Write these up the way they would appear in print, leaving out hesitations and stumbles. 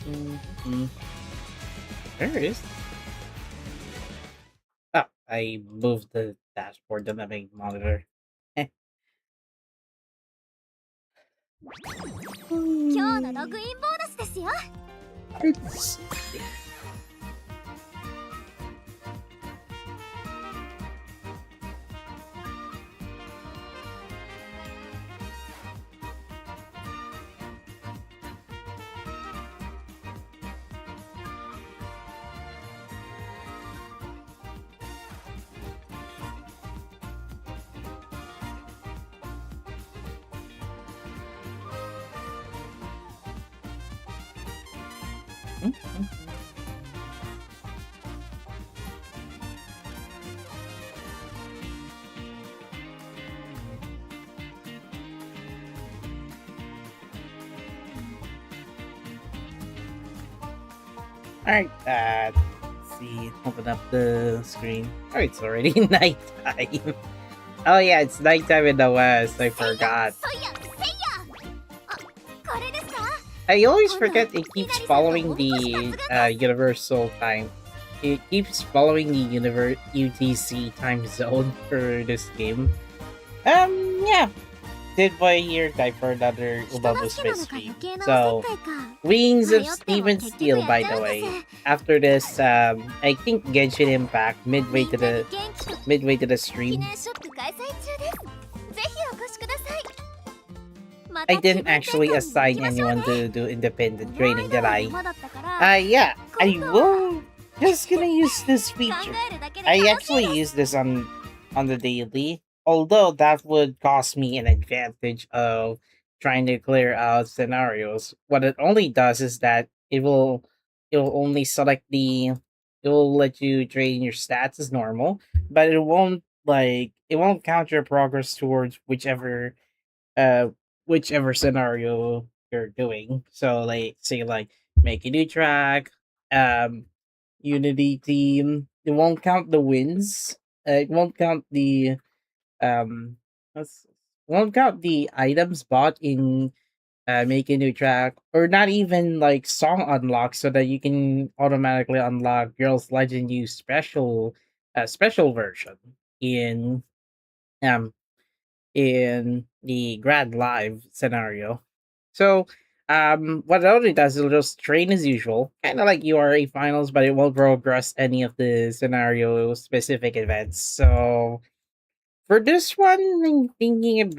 Mhm. There it is. Oh, I moved the dashboard to the main monitor. Eh. 今日のロ Hmm, グインボーナスですよ。 Let's see. Mhm. Alright, let's see. Open up the screen. Oh, it's already nighttime. Oh, yeah, it's nighttime in the West. I せいや forgot. そいやせいや。あ、これですか？ I always 今度 forget it み keeps なりさんの following 御年抜群 the です。 universal time. It keeps following the UTC time zone for this game. Yeah. Did boy here die for another 人助け Umamusume なのか余 stream. 計なおせっ So, かいか。 Wings 迷 of っても Steven 結局 Steel, やっ by ちゃ the うんです。 way. After this, I think Genshin Impact みんなに元気と midway to the 記 stream. 念ショップ開催中です。ぜひお越しください。ま I た気 didn't 分転 actually 換に行 assign きましょう anyone ね。 to do independent この training, 間 did は I? 山だったから Yeah, I 今度は will just gonna use this 考 feature. えるだけで I 楽しい actually です。 use this on the daily, although that would cost me an advantage of trying to clear out scenarios. What it only does is that it will only select it will let you train your stats as normal, but it won't count your progress towards uh whichever scenario you're doing. So like say like make a new track, um Unity team. It won't count the wins. It won't count the um. Let's, won't count the items bought in make a new track, or not even like song unlock, so that you can automatically unlock Girls Legend U special version in um in the Grand Live scenario. So, what it only does, it'll just train as usual, kind of like URA finals, but it won't progress any of the scenario specific events. So, for this one, I'm thinking of in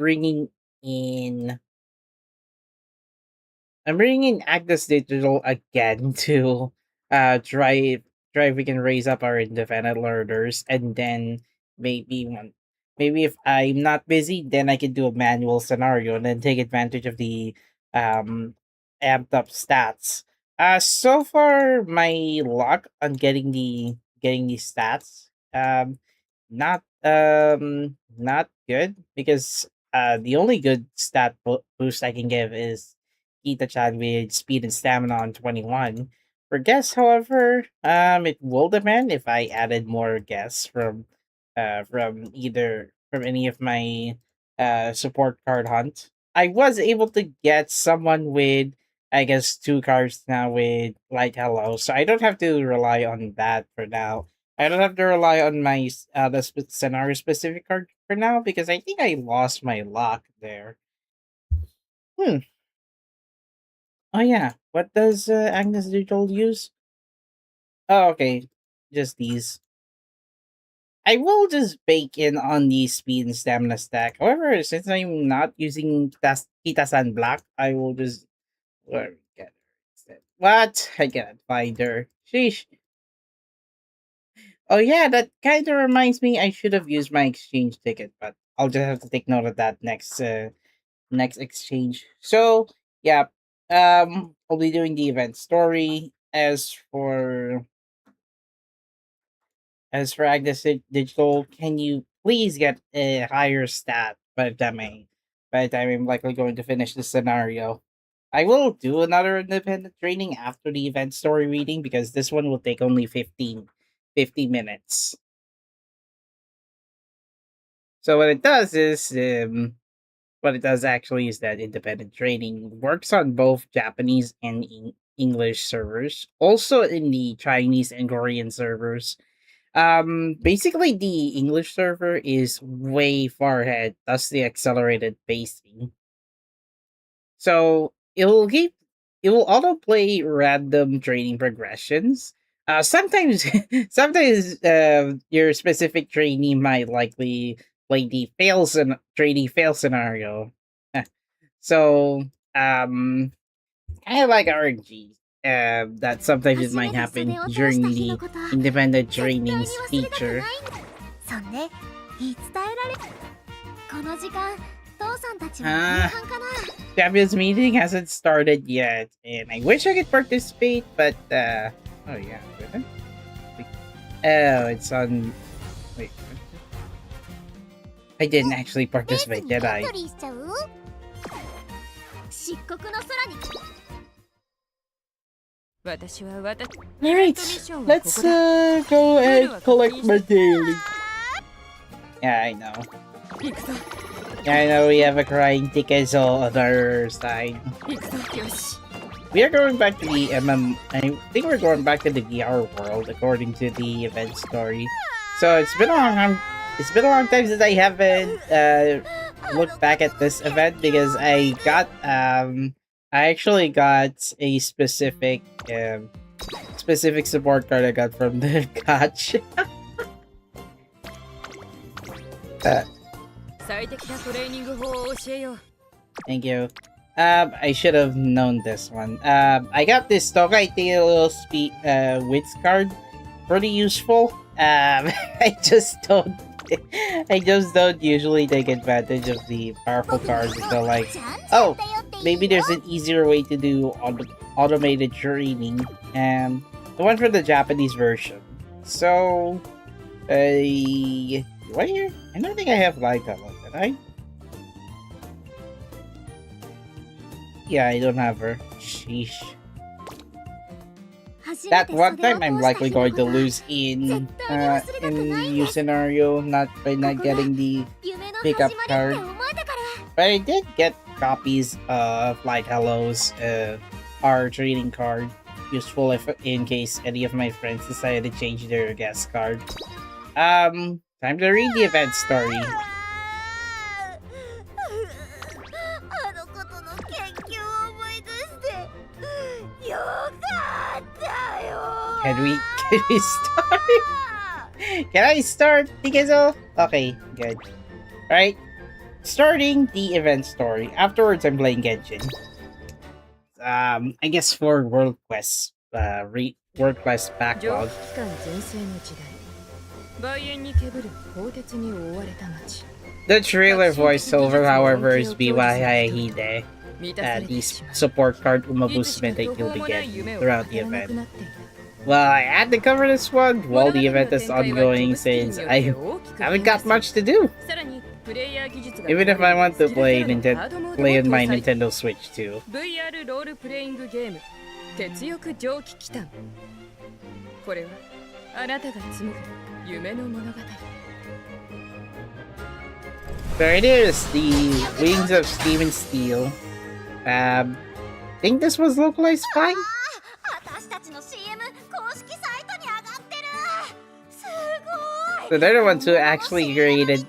bringing in Agnes Digital again to try if we can raise up our independent learners, and then maybe maybe if I'm not busy, then I can do a manual scenario and then take advantage of the um amped up stats. So far my luck on getting the stats not good, because the only good boost I can give is Ita-chan with speed and stamina on 21. For guess, however, it will depend if I added more guests from any of my support card hunt. I was able to get someone with, I guess, two cards now with light hello, so I don't have to rely on that for now. I don't have to rely on my scenario specific card for now, because I think I lost my luck there. Hmm. Oh yeah. What does Agnes Digital use? Oh, okay. Just these. I will just bake in on the speed and stamina stack. However, since I'm not using Kitasan Black, I will just where we get her instead. What? I cannot find her. Sheesh. Oh yeah, that kind of reminds me. I should have used my exchange ticket, but I'll just have to take note of that next exchange. So yeah, I'll be doing the event story. As for Digital, can you please get a higher stat by the time I'm likely going to finish the scenario? I will do another independent training after the event story reading, because this one will take only 15 minutes. So what it does actually is that independent training works on both Japanese and English servers, also in the Chinese and Korean servers. Basically, the English server is way far ahead, thus the accelerated pacing. So it will autoplay random training progressions. Sometimes sometimes your specific trainee might likely play the training fail scenario. so um kind of like RNG. That sometimes it 初め might て袖 happen を通し during た日の the こと、 independent 絶対に trainings 忘れたく feature. ない。そんで言い伝えられ、この時間父さんたちは夕 Ah, 飯かな。 Champions meeting hasn't started yet, and I wish I could participate, but oh yeah, did I? Oh, it's on. Wait, I didn't actually レース participate, に did エ I? ントリーしちゃう？漆黒の空に。 私は私 Alright, let's go and collect my daily. Yeah, I know. 行くぞ Yeah, I know we have a crying Tikezo on our side. 行くぞよし We are going back to the I think we're going back to the VR world according to the event story. So it's been a long time. It's been a long time since I haven't looked back at this event because I actually got a specific support card I got from the gotcha. 最適なトレーニング法を教えよう Thank you. I should have known this one. I got this Tokai Tail Wits card. Pretty useful. I just don't usually take advantage of the powerful cards until like, oh, maybe there's an easier way to do automated training. The one for the Japanese version. So, what here? I don't think I have light color, did I? Yeah, I don't have her. Sheesh. That one time I'm likely going to lose in new scenario, by not getting the pickup card. But I did get copies of Light Hello's our trading card. Useful if in case any of my friends decide to change their guest card. Time to read the event story. あのことの研究を思い出してよかったよ。 Can we start? Can I start, Tigezo? Okay, good. Alright. Starting the event story. Afterwards, I'm playing Genshin. I guess for World Quest, World Quest 蒸 backlog. 気機関全盛の時代梅園にけぶる鋼鉄に覆われた町 The trailer voiceover, however, is Biwahide. 満たされ The てしまう support card いつしか Umamusume that 途 you'll 方 be もない getting 夢を throughout 語 the らな event. くなっていた Well, I had to cover this one while the event is ongoing since I haven't got much to do. さらにプレイヤー技術が Even if I want to play ハードモードも play in my 搭載 Nintendo Switch too. VR ロールプレイングゲーム鉄翼蒸気機関これはあなたが紡ぐ夢の物語 There it is, the Wings of Steam and Steel. Think this was localized fine? 私たちの CM 公式サイトに上がってる。すごい。 So they're the ones who actually created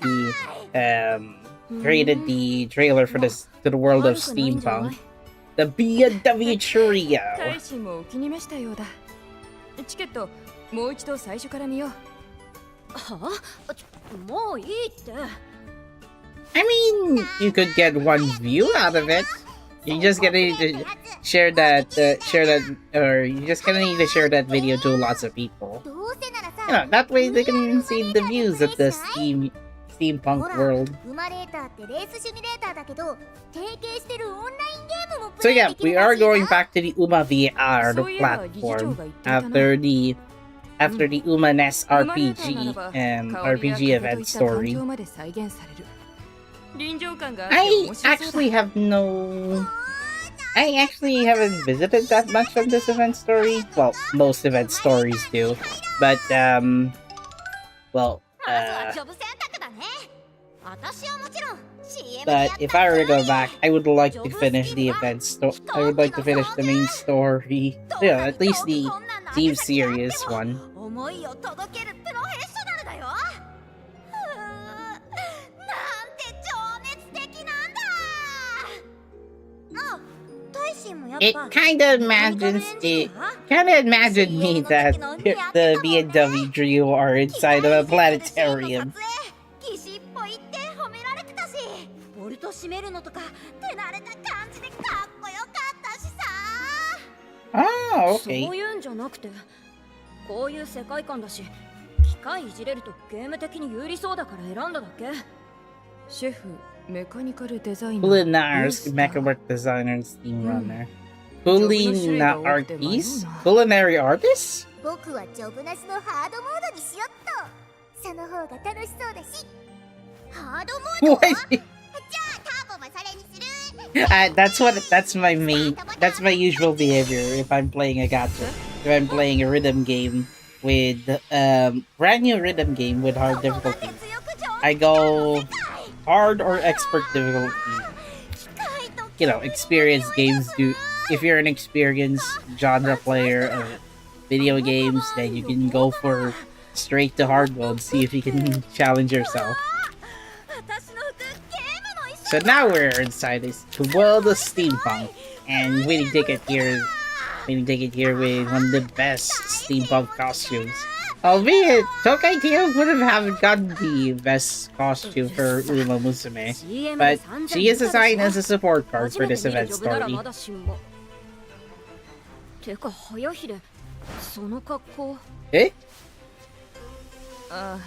the trailer for this to the world of steampunk. The DaVinci Trio. 大使もお気に召したようだチケットもう一度最初から見ようはあ、もういいって。 I mean, you could get one view out of it. You just gonna need to share that, or you just gonna need to share that video to lots of people. どうせなら You know, さ、 that way they can see the views of the steampunk ほら world. ウマレーターってレースシミュレーターだけど、提携してるオンラインゲームもプ So レイ yeah, でき we るら are しいな。 going back to the Uma VR そういえば理事長 platform が言っていたな after the Uma NES 生まれたな RPG らば and 香りや RPG 風と event いった環 story. 境まで再現される臨場感があって I 面白そうだ actually have no. I actually haven't visited that much of this event story. Well, most event stories do, but well, まずはジョブ選択だね。But if I were to go back, I would like to finish the events. I would like to finish the main story. Yeah, at least the team series one. 思いを届けるプロフェッショナルだよ。なんて情熱的なんだ。あ、大臣もやっぱ It kind of imagine me that the B&W trio are inside of a planetarium. ギシッポ言って褒められてたし、ボルト締めるのとか手慣れた感じでかっこよかったしさ。Oh, そう okay. いうんじゃなくて、こういう世界観だし、機械いじれるとゲーム的に有利そうだから選んだだけ。シェフ、メカニカルデザイナー、 Culinars, mechawork designer, and steam runner. Culinary artists? 僕はジョブなしのハードモードにしよっと。その方が楽しそうだし。ハードモード？ What? じゃあターボもそれにする。That's my usual behavior if I'm playing a gacha. If I'm playing a rhythm game with brand new rhythm game with hard difficulty, I go hard or expert difficulty. You know, experienced games do. If you're an experienced genre player of video games, then you can go for straight to hard mode, see if you can challenge yourself. So now we're inside this world of steampunk, and winning ticket here with one of the best steampunk costumes. Albeit, Tokai Teo would have gotten the best costume for Umamusume, but she is assigned as a support card for this event story. てか早ひれ、その格好。Eh? ああ、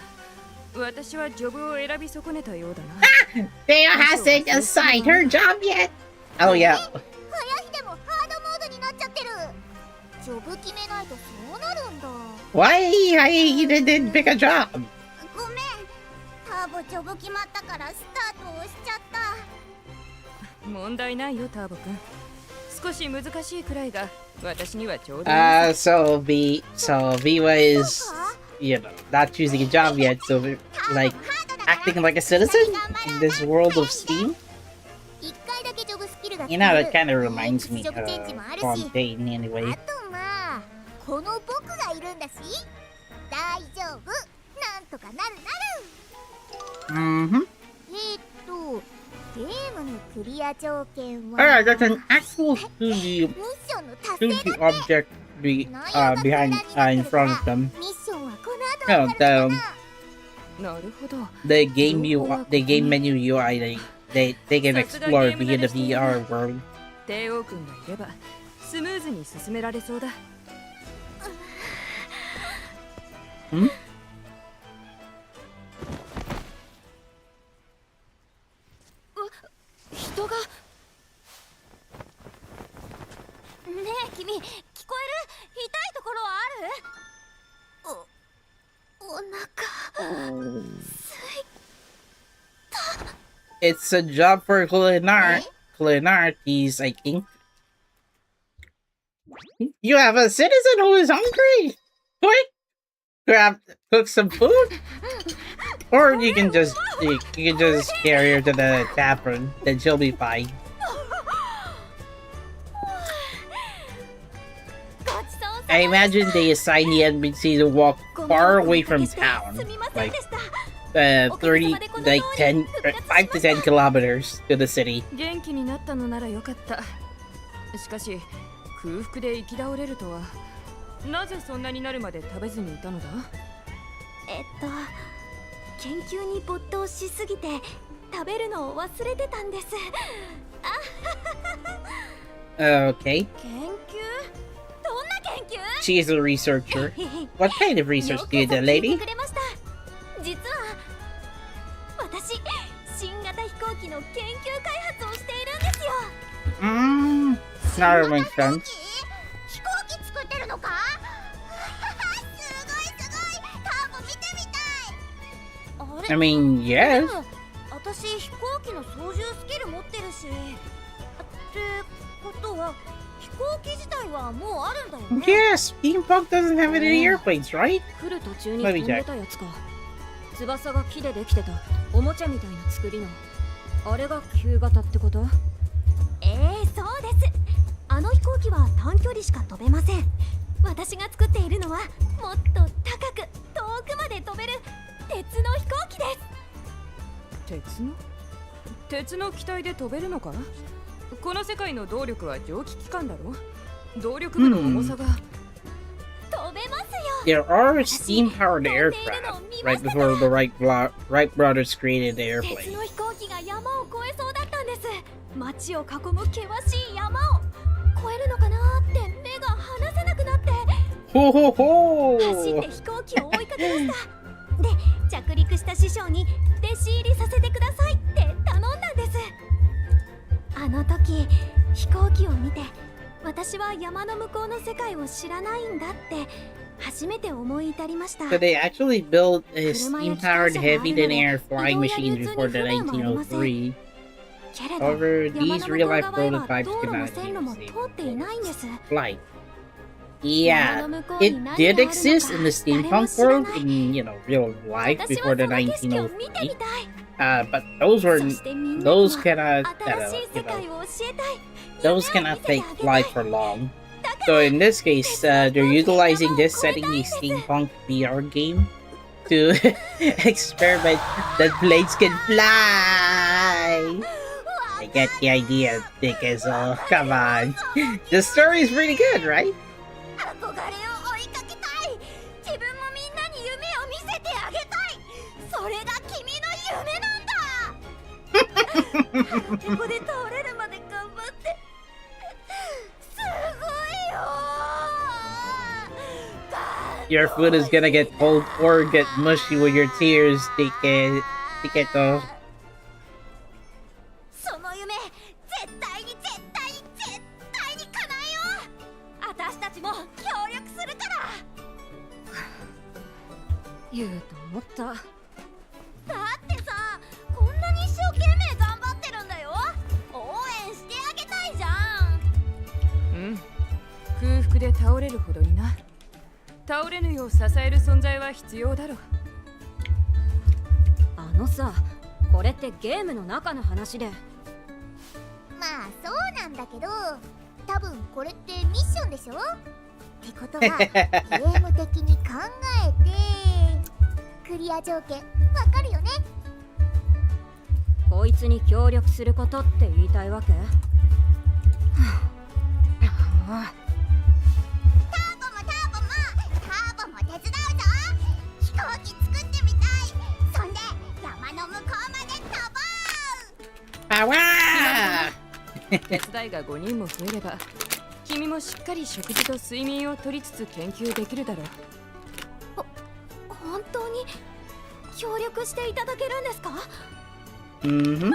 私はジョブを選び損ねたようだな。Teo hasn't assigned her job yet! Oh yeah. 早ひでもハードモードになっちゃってる。ジョブ決めないとそうなるんだ。Why he didn't pick a job? ごめん。ターボジョブ決まったからスタートを押しちゃった。問題ないよ、ターボくん。少し難しいくらいが私にはちょうどいい。So Viva is, you know, not choosing a job yet, so like acting like a citizen in this world of Steam. You know, that kind of reminds me of Fontaine anyway. あとまあ、この僕がいるんだし、大丈夫。なんとかなるなる。Mm-hmm. ゲームのクリア条件は Alright, there's an actual ミッションの達成 2D object behind in front of them. ミッションはこの No, 後わかるかな。なるほど。 the game menu UI they can explore via the VR world. 帝王くんがいればスムーズに進められそうだ。Hmm? 人が。ねえ君、聞こえる？痛いところはある？お腹。 It's a job for Culinarities, I think. You have a citizen who is hungry! Quick! Cook some food? Or you can just carry her to the tavern, then she'll be fine. I imagine they assign the NPC to walk far away from town, like 5 to 10 kilometers to the city. 元気になったのならよかった。しかし空腹で行き倒れるとは。なぜそんなになるまで食べずにいたのだ？研究に没頭しすぎて食べるのを忘れてたんです。Okay. 研究？どんな研究？ She is a researcher. What kind of research do you do, lady? 実は私、新型飛行機の研究開発をしているんですよ。Now it makes sense. 飛行機作ってるのか？すごいすごい。ターボ見てみたい。あれ？ I mean, yes. 私飛行機の操縦スキル持ってるし。ってことは飛行機自体はもうあるんだよね。Yes, steampunk doesn't have any airplanes, right? 来る途中に飛んでたやつか。翼が木でできてたおもちゃみたいな作りのあれが旧型ってこと？そうです。あの飛行機は短距離しか飛べません。私が作っているのはもっと高く遠くまで飛べる鉄の飛行機です。鉄の機体で飛べるのか？この世界の動力は蒸気機関だろ？動力部の重さが、飛べますよ。 There are steam-powered aircraft right before the Wright brothers created the 鉄 airplane. の飛行機が山を越えそうだったんです。街を囲む険しい山を越えるのかなって目が離せなくなって Ho ho ho! 走って飛行機を追いかけました。で、着陸した師匠に弟子入りさせてくださいって頼んだんです。あの時飛行機を見て、私は山の向こうの世界を知らないんだって初めて思い至りました。 So they actually built a steam-powered heavy-than-air flying machines before the 1903. けれど However, 山 these の向こう real-life 側へは prototypes 道路 cannot も線路も use 通っていないんです。flight. Yeah, it did exist in the steampunk world in, real life 私 before は the その景色を見て 1903. みたい。 But those そ were してみんなに those は cannot 新しい世界を教えたい。 those cannot take flight for long. So in this case, they're utilizing this setting a steampunk VR game to experiment that planes can fly. I get the idea, Dickizzle. Come on. The story is pretty good, right? 憧れを追いかけたい。自分もみんなに夢を見せてあげたい。それが君の夢なんだ。腹ペコで倒れるまで頑張って。すごいよ。 Your food is gonna get cold or get mushy with your tears, Dickizzle. その夢、絶対に叶えよう。私たちも協力するから。言うと思った。だってさ、こんなに一生懸命頑張ってるんだよ。応援してあげたいじゃん。空腹で倒れるほどにな。倒れぬよう支える存在は必要だろう。あのさ、これってゲームの中の話で。まあそうなんだけど、多分これってミッションでしょ。ってことはゲーム的に考えてクリア条件わかるよね。こいつに協力することって言いたいわけ？ターボも手伝うぞ。飛行機作ってみたい。そんで山の向こうまで飛ぼう。Power! 手伝いが5人も増えれば、君もしっかり食事と睡眠をとりつつ研究できるだろう。本当に協力していただけるんですか？ Mm-hmm.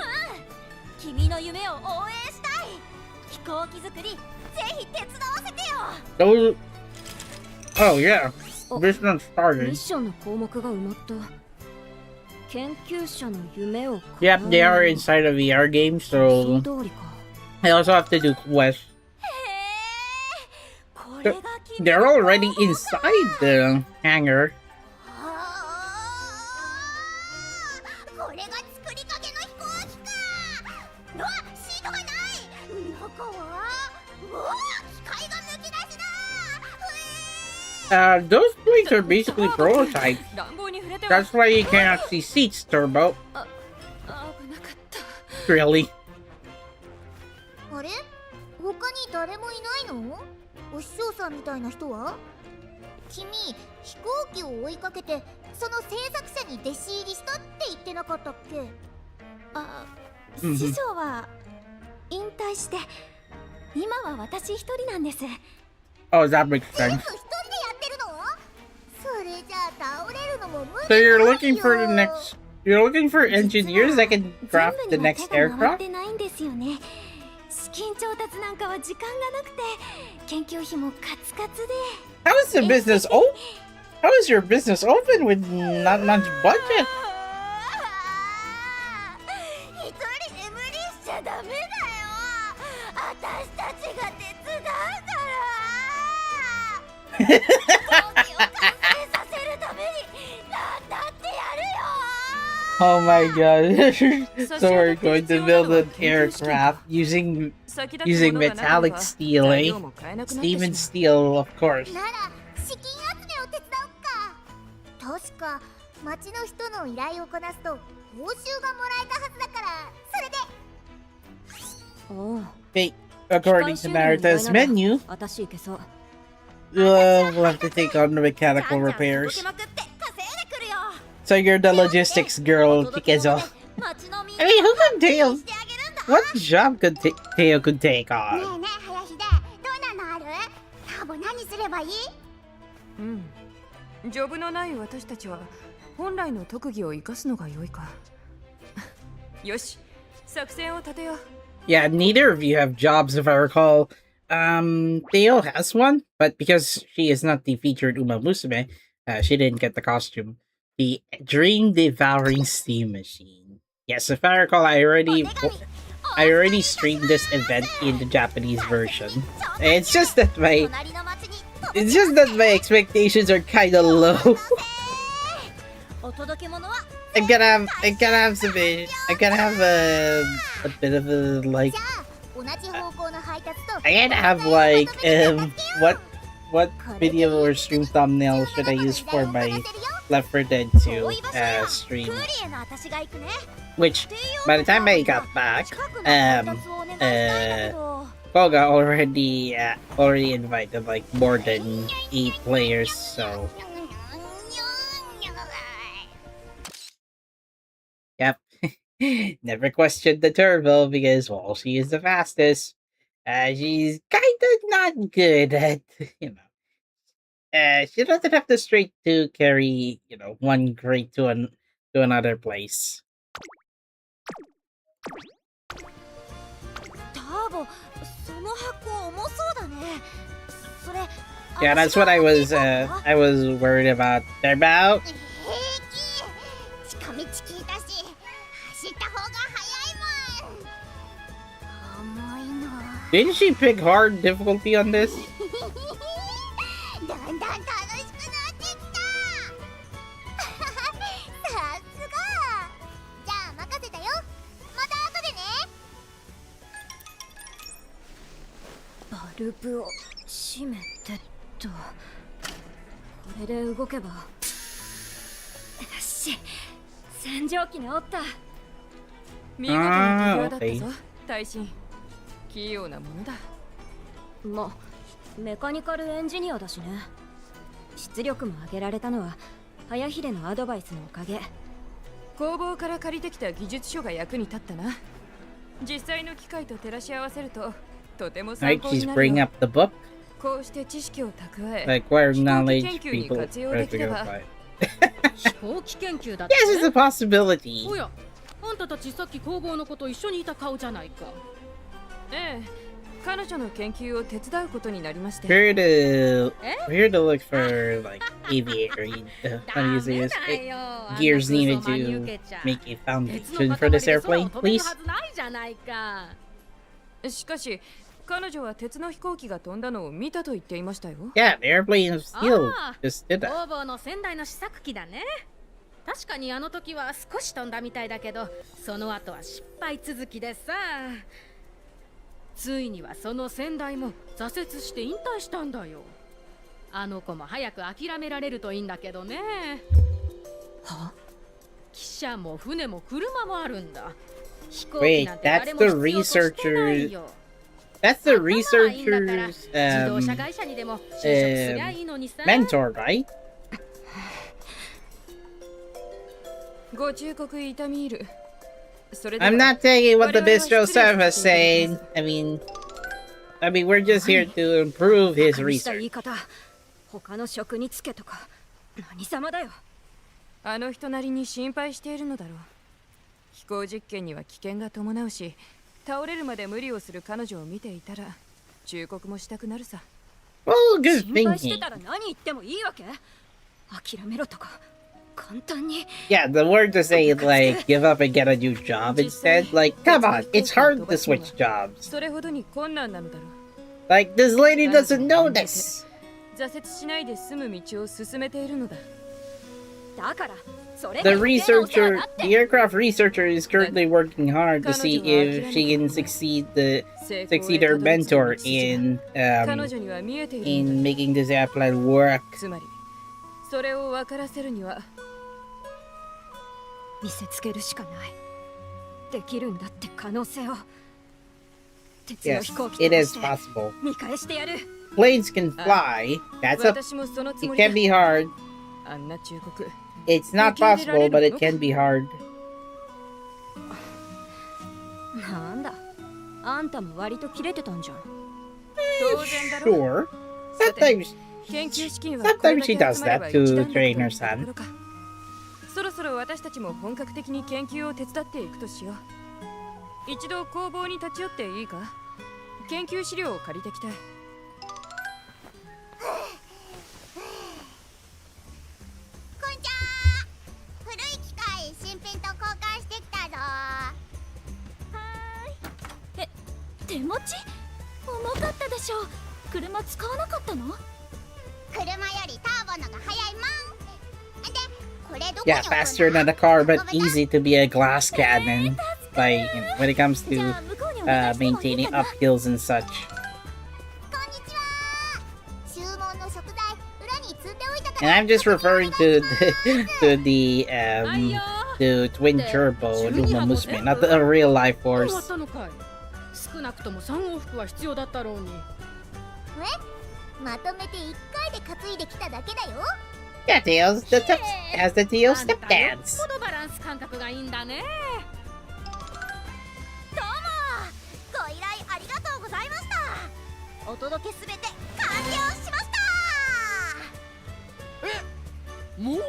君の夢を応援したい。飛行機作りぜひ手伝わせてよ。 Those... Oh, yeah. This one ミッ started. ションの項目が埋まった。研究者の夢を Yep, they are inside a VR game, so 通りか。 I also have to do quests. これが君 They're already inside the hangar. これが作りかけの飛行機か。うわ、シートがない。中はうわ、機械がむき出しだ。 Those planes are basically prototypes. 乱暴に触れては That's why you cannot see seats, Turbo. 危なかった。 Really? あれ？他に誰もいないの？お師匠さんみたいな人は？君、飛行機を追いかけてその制作者に弟子入りしたって言ってなかったっけ？あ、うん師匠は引退して今は私一人なんです。 Oh, that makes 全 sense. 部一人でやってるの？それじゃあ倒れるのも無理 So だ you're よ。 looking for the next... You're looking for engineers that can craft 全 the 部には next 手が回っ aircraft? てないんですよね。資金調達なんかは時間がなくて研究費もカツカツで。 How is the business open? How is your business open with not much budget? 一人で無理しちゃダメだよ。私たちが手伝うから。飛行機を完成させるために何だってやるよ。Oh my god. So we're going to build an aircraft using metallic steel, eh? Steven steel, of course. なら資金集めを手伝おっか。確か町の人の依頼をこなすと報酬がもらえたはずだから、それで。おう。 Hey, according to Narita's menu, 私行けそう。we'll have to take on the mechanical repairs. まくって稼いでくるよ。 So you're the logistics girl, Pikezo. 町のみん I な mean, who could Teo? してあげるんだ。 What job could Teo could take ねえ on? ねえ林でどんなのある？ターボ何すればいい？うん。ジョブのない私たちは本来の特技を生かすのが良いか。よし、作戦を立てよう。 Yeah, neither of you have jobs, if I recall. Theo has one, but because she is not the featured Umamusume, she didn't get the costume. The Dream Devouring Steam Machine. Yes, if I recall, I already streamed this event in the Japanese version. It's just that my expectations are kind of low. I'm gonna have a bit of a like. I gotta have like what video or stream thumbnail should I use for my Left 4 Dead 2 stream? Which by the time I got back, Koga already invited like more than 8 players, so yep. Never questioned the turbo because, well, she is the fastest. She's kind of not good at, she doesn't have the strength to carry, one crate to another place. Yeah, that's what I was worried about. They're about. Didn't she pick hard difficulty on this? Okay. 器用なものだ。ま、メカニカルエンジニアだしね。出力も上げられたのは早秀のアドバイスのおかげ。工房から借りてきた技術書が役に立ったな。実際の機械と照らし合わせるととても参考になる。She's bringing up the book. こうして知識を蓄え、 acquiring knowledge people Yes, it's a possibility. おや、あんたたちさっき工房のこと一緒にいた顔じゃないか。ええ、彼女の研究を手伝うことになりまして。We're here to look for like aviator. How do you say this? Gears needed to make a foundation for this airplane, please. しかし、彼女は鉄の飛行機が飛んだのを見たと言っていましたよ。Yeah, the airplane of steel just did that. 工房の先代の試作機だね。確かにあの時は少し飛んだみたいだけど、その後は失敗続きでさ。ついにはその先代も挫折して引退したんだよ。あの子も早く諦められるといいんだけどね。は？汽車も船も車もあるんだ。飛行機なんて誰も必要としてないよ。That's the researcher's mentor, right? ご忠告イタミール。I'm not taking what the bistro staff is saying. I mean, we're just here to improve his research. 他の職に就けとか何様だよ。あの人なりに心配しているのだろう。飛行実験には危険が伴うし、倒れるまで無理をする彼女を見ていたら忠告もしたくなるさ。Well, good 心配してた thinking. ら何言ってもいいわけ？諦めろとか簡単に。 Yeah, the word to say like give up and get a new job instead. Like, come on, it's hard to switch jobs. それほどに困難なのだろう。 Like, this lady doesn't know this. 挫折しないで済む道を進めているのだ。だから the researcher, the aircraft researcher, is currently working hard to see if she can succeed her mentor in making this airplane work. つまりそれを分からせるには見せつけるしかない。できるんだって可能性を。鉄の Yes, 飛行機 it と is して possible. 見返してやる。 Planes can fly. That's a. 私もそのつ It もりだ。 can be hard. あんな忠告。 It's not possible, but it can be hard. なんだ。あんたも割とキレてたんじゃん。当然だろ。 Sure. Sometimes, 研究資金は sometimes she does これだ that け集まれ to ば一 train 段 her 落というとこ son. ろか。そろそろ私たちも本格的に研究を手伝っていくとしよう。一度工房に立ち寄っていいか？研究資料を借りてきたい。こんちゃー。古い機械新品と交換してきたぞ。はーい。手持ち？重かったでしょ。車使わなかったの？車よりターボのが速いもん。で、これどこに Yeah, 置くの？ faster than a car, but easy to be a glass cannon. By when it comes じ to ゃあ向こうにお願いしてもいい maintaining かな？ uphills and such. こんにちは。注文の食材裏に積んでおいたか And ら。 I'm just referring to the twin turbo Umamusume, not the real life 終わっ force. たのかい。少なくとも3往復は必要だったろうに。まとめて1回で担いできただけだよ。 Yeah, Tails, has the Tails あんた step よっ dance. ぽどバランス感覚がいいんだね。どうも、ご依頼ありがとうございました。お届けすべて完了しました。もう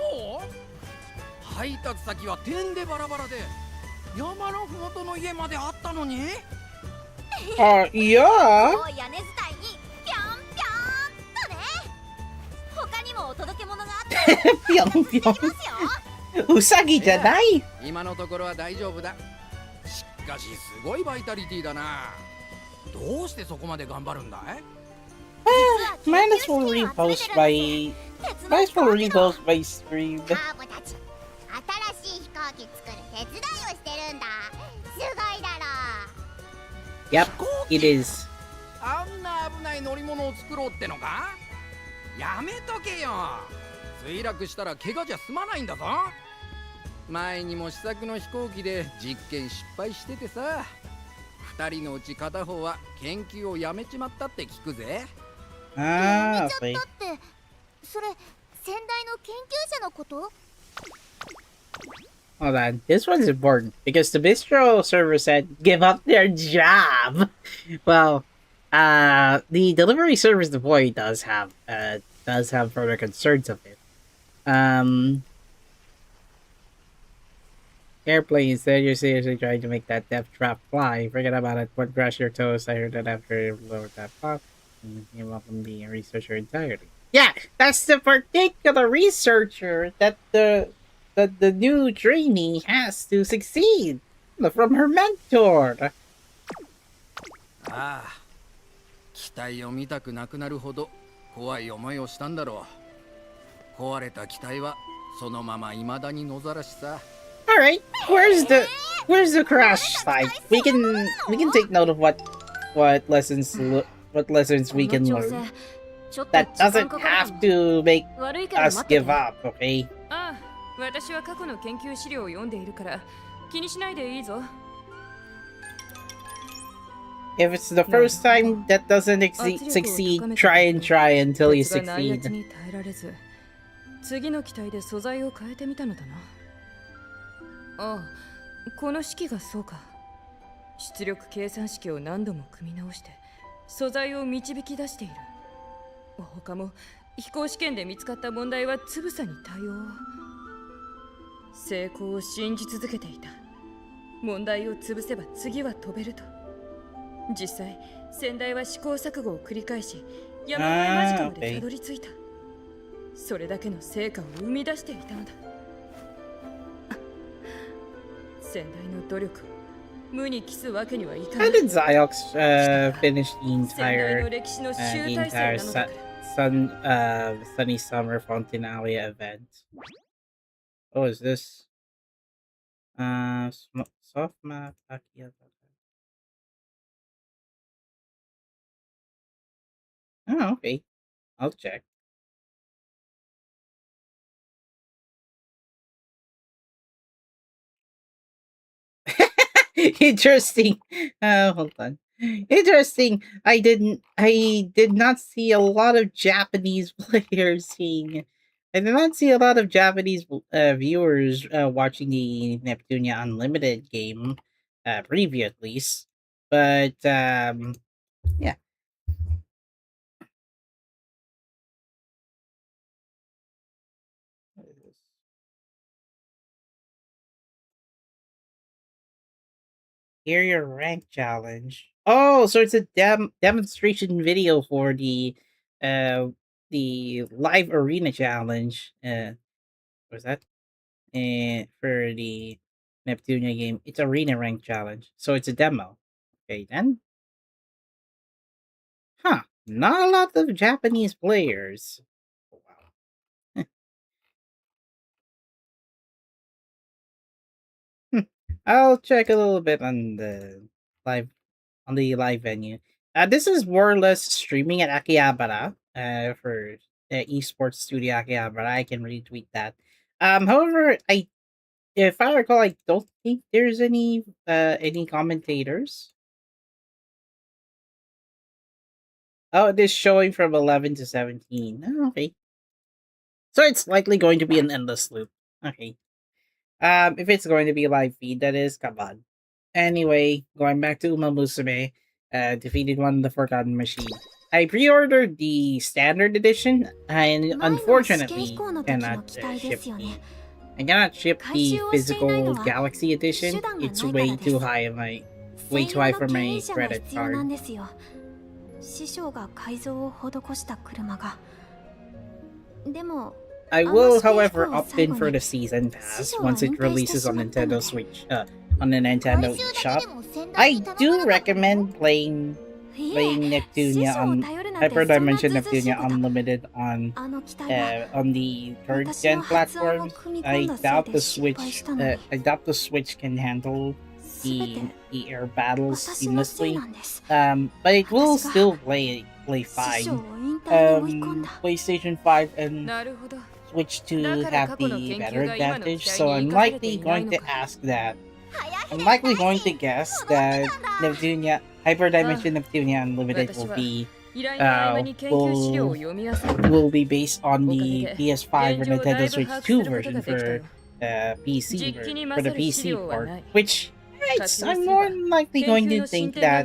配達先は点でバラバラで山のふもとの家まであったのに Yeah. 屋根伝いにぴょんぴょんとね。他にもお届け物があったら Pyong き pyong. ますよ。 Usagi じゃない。今のところは大丈夫だ。しかしすごいバイタリティだな。どうしてそこまで頑張るんだい？ Might as well repost by stream. カーブたち、新しい飛行機作る手伝いをしてるんだ。すごいだろ。 Yep, it is. あんな危ない乗り物を作ろうってのか？やめとけよ。墜落したら怪我じゃ済まないんだぞ。前にも試作の飛行機で実験失敗しててさ、2人のうち片方は研究をやめちまったって聞くぜ。Ah, やめ okay. ちゃったって、それ先代の研究者のこと？ Hold on, this one's important because the bistro server said give up their job. Well, the delivery service deployee does have further concerns of it. Airplanes, that you're seriously trying to make that death trap fly. Forget about it. What crush your toes? I heard that after you lowered that pop, you're welcome being a researcher entirely. Yeah, that's the particular researcher that the new trainee has to succeed from her mentor. ああ、機体を見たくなくなるほど怖い思いをしたんだろう。壊れた機体はそのまま未だに野ざらしさ。All right, where's the crash site? We can take note of what lessons we can learn. That doesn't have to make us give up, okay? ああ、私は過去の研究資料を読んでいるから気にしないでいいぞ。 If it's the first time that doesn't succeed, try until you 鉄が内 succeed. 圧に耐えられず、次の機体で素材を変えてみたのだな。ああ、この式がそうか。出力計算式を何度も組み直して素材を導き出している。他も飛行試験で見つかった問題はつぶさに対応。成功を信じ続けていた。問題を潰せば次は飛べると。実際先代は試行錯誤を繰り返し山の上間近までたどり着いた。それだけの成果を生み出していたのだ。先代の努力を無に帰すわけにはいかな How い。 did Ziox finish the 先代の entire 歴史の集大 entire 成なのだから。 Sunny Summer Fountain Alley event? Oh, is this soft map Akihabara? Oh, okay. I'll check. Interesting. Hold on. Interesting. I did not see a lot of Japanese players seeing. I did not see a lot of Japanese viewers watching the Neptunia Unlimited game preview at least. But yeah. What is this? Area rank challenge. Oh, so it's a demonstration video for uh the live arena challenge. What was that? And for the Neptunia game, it's arena rank challenge. So it's a demo. Okay then. Huh. Not a lot of Japanese players. Oh, wow. I'll check a little bit on live the live venue. This is more or less streaming at Akihabara. For esports studio Akihabara, I can retweet that. However, if I recall, I don't think there's any commentators. Oh, it is showing from 11 to 17. Oh, okay. So it's likely going to be an endless loop. Okay. If it's going to be live feed, that is, come on. Anyway, going back to Umamusume, defeated one of the Forgotten Machine. I pre-ordered the standard edition, and unfortunately cannot ship the. I cannot ship the physical Galaxy edition. It's way too high for my credit card. 師匠が改造を施した車がでも I will, however, opt in for the season pass once it releases on Nintendo Switch, on the Nintendo eShop. I do recommend playing Neptunia on Hyperdimension Neptunia Unlimited on the third gen platforms. I doubt the Switch can handle the air battles seamlessly. But it will still play fine. PlayStation 5 and Switch 2 have the better advantage, so I'm likely going to guess that Hyperdimension Neptunia Unlimited will be based on the PS5 or Nintendo Switch 2 version for for the PC port, which I'm more than likely going to think that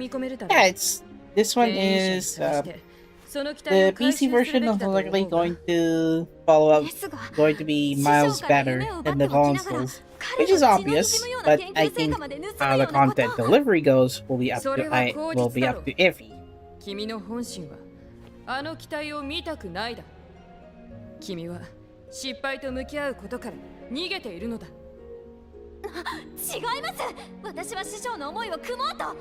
this one is the PC version is likely going to going to be miles better than the consoles, which is obvious. But I think how the content delivery goes will be up to Iffy. 君の本心はあの機体を見たくないだ。君は失敗と向き合うことから逃げているのだ。違います。私は師匠の思いを汲もうと。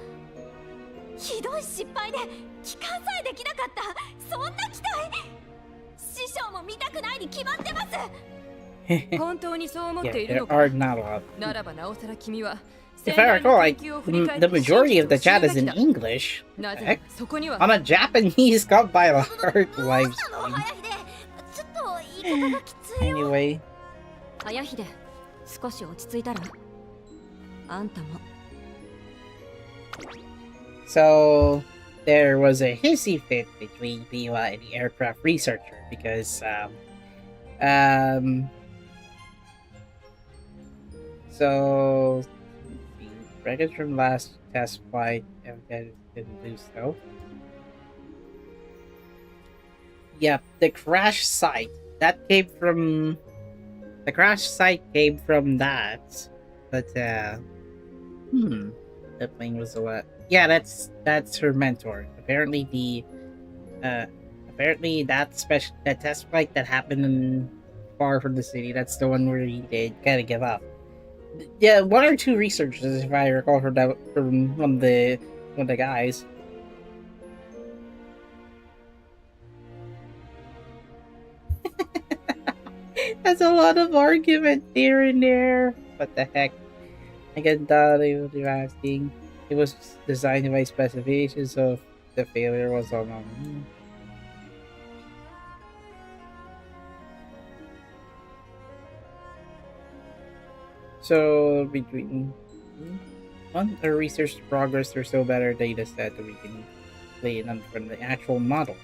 ひどい失敗で帰還さえできなかった。そんな機体。師匠も見たくないに決まってます。本当にそう思っている Yeah, の there か。 are not a lot. ならばなおさら君は。If I recall, the majority of the chat is in English. なぜ Heck? そこには On a Japanese compiled live stream. ちょっと言い方がきついよ。 Anyway, 早秀、少し落ち着いたら。あんたも。 so there was a hissy fit between Biwa and the aircraft researcher because so the records from last test flight didn't do so. Yep, the crash site came from that, but the plane was a lot. Yeah, that's her mentor. Apparently that test flight that happened far from the city, that's the one where he did kind of give up. Yeah, one or two researchers, if I recall, from one of the guys. That's a lot of argument here and there. What the heck? I can tell they were asking. It was designed by specifications, so if the failure was on me. So between our research progress, there's no better data set that we can play it on from the actual model.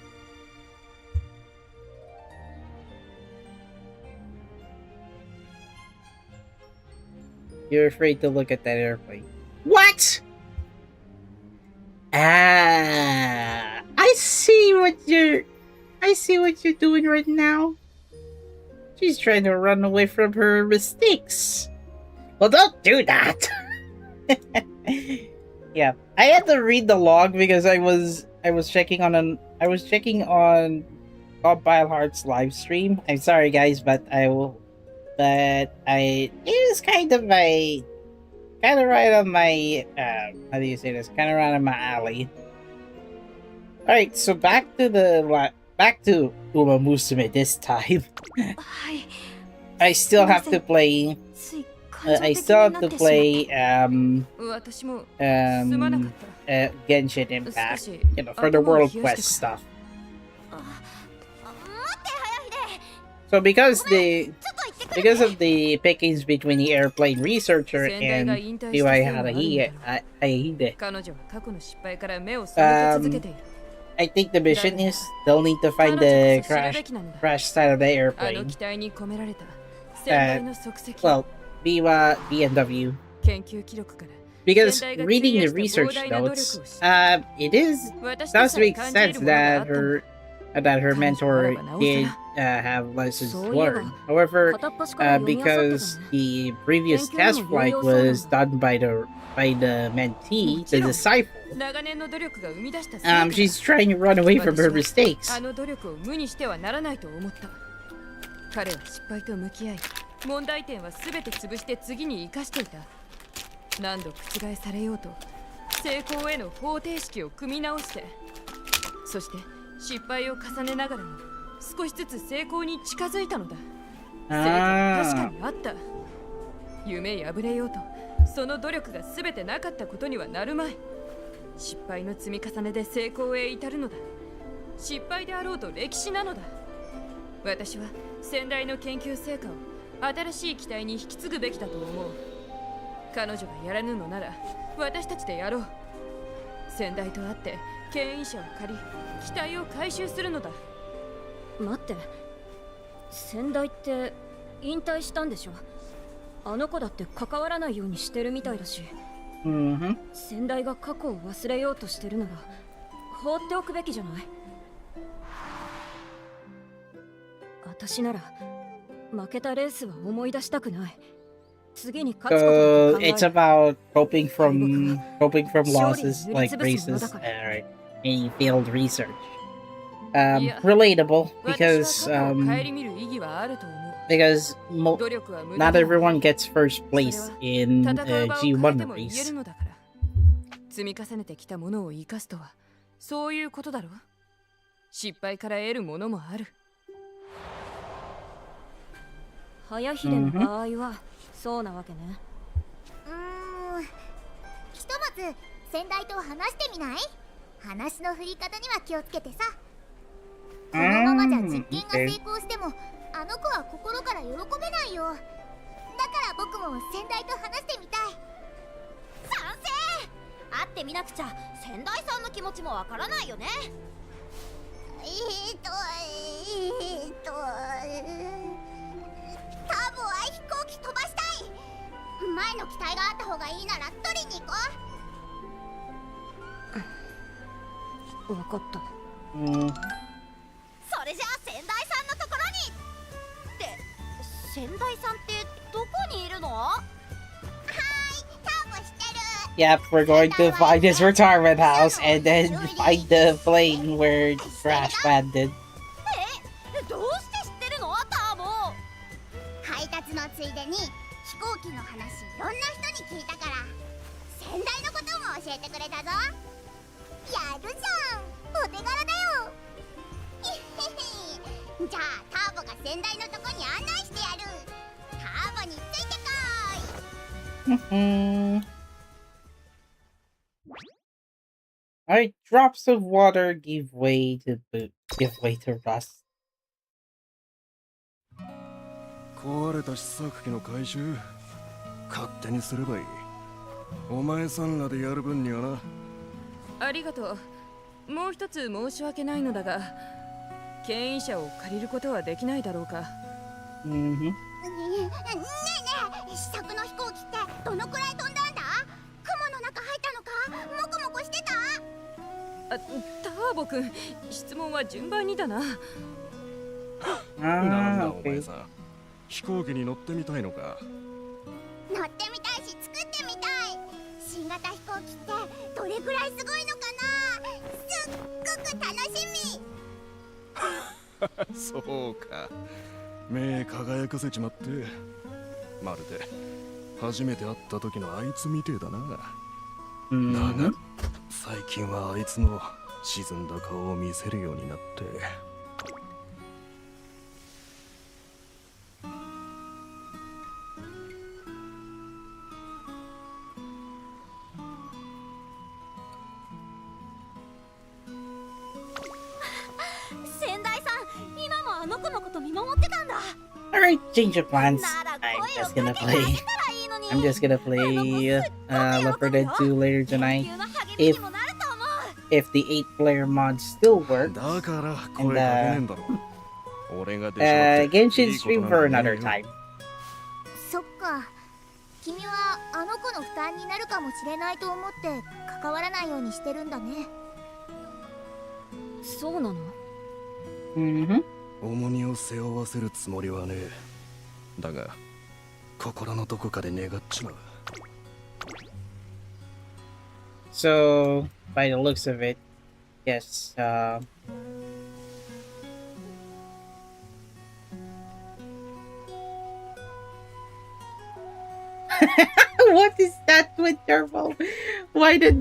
You're afraid to look at that airplane. What? Ah, I see what you're doing right now. She's trying to run away from her mistakes. Well, don't do that. Yeah, I had to read the log because I was checking on Bob Bilehart's live stream. I'm sorry, guys, but it was kind of right on my how do you say this? Kind of right on my alley. All right, so back to Umamusume this time. I still have to play. Genshin Impact, for the World Quest stuff. So because of the pickings between the airplane researcher and Haihide, I think the mission is they'll need to find the crash site of the airplane. Well, B&W. Because reading the research notes, it does make sense that her mentor did have lessons learned. However, because the previous test flight was done by the mentee, the disciple, she's trying to run away from her mistakes. 問題点は全て潰して次に生かしていた。何度覆されようと成功への方程式を組み直して、そして失敗を重ねながらも少しずつ成功に近づいたのだ。成果は確かにあった。夢破れようとその努力が全てなかったことにはなるまい。失敗の積み重ねで成功へ至るのだ。失敗であろうと歴史なのだ。私は先代の研究成果を新しい機体に引き継ぐべきだと思う。彼女がやらぬのなら私たちでやろう。先代と会って牽引車を借り機体を回収するのだ。待って、先代って引退したんでしょ。あの子だって関わらないようにしてるみたいだし、先代が過去を忘れようとしてるなら放っておくべきじゃない。私なら負けたレースは思い出したくない。次に勝つことを考える。So it's about coping from losses like races, any failed research. Relatable because not everyone gets first place in G1 race. 積み重ねてきたものを生かすとはそういうことだろう。失敗から得るものもある。早秀の場合はそうなわけね。ひとまず先代と話してみない？話の振り方には気をつけてさ。このままじゃ実験が成功してもあの子は心から喜べないよ。だから僕も先代と話してみたい。賛成！会ってみなくちゃ先代さんの気持ちもわからないよね。ターボは飛行機飛ばしたい。前の機体があった方がいいなら取りに行こう。分かった。それじゃあ先代さんのところに。って先代さんってどこにいるの？はーい、ターボしてる。Yep, we're going to find his retirement house and then find the plane where it crash landed. どうして知ってるの？ターボ。配達のついでに飛行機の話いろんな人に聞いたから先代のことも教えてくれたぞ。やるじゃん、お手柄だよ。じゃあターボが先代のとこに案内してやる。Alright, drops of water give way to rust. 壊れた試作機の回収勝手にすればいい。お前さんらでやる分にはな。ありがとう。もう一つ申し訳ないのだが、牽引車を借りることはできないだろうか。ねえ試作の飛行機ってどのくらい飛んだんだ？雲の中入ったのか？モコモコしてた？ターボくん、質問は順番にだな。なんだお前 okay. さん、飛行機に乗ってみたいのか？乗ってみたいし作ってみたい。新型飛行機ってどれぐらいすごいのかな？すっごく楽しみ。そうか、目輝かせちまって、まるで初めて会った時のあいつみてえだな。だが最近はあいつの沈んだ顔を見せるようになって。先代さん、今もあの子のこと見守ってたんだ。Alright, change of plans. なら I'm 声を just か gonna けてあげ play. たらいいのに。 I'm just gonna play Left 4 Dead 2 later 研 tonight. 究の励みにもなると思う。 If the 8-player mod still works, だから声かけねえんだろ。俺が出しまって Genshin いいこと stream なん for かねえ another よ。 time. そっか。君はあの子の負担になるかもしれないと思って関わらないようにしてるんだね。そうなの？ Mm-hmm. 重荷を背負わせるつもりはねえ。だが心のどこかで願っちまう。 So, by the looks of it, yes, what is that with turbo? Why did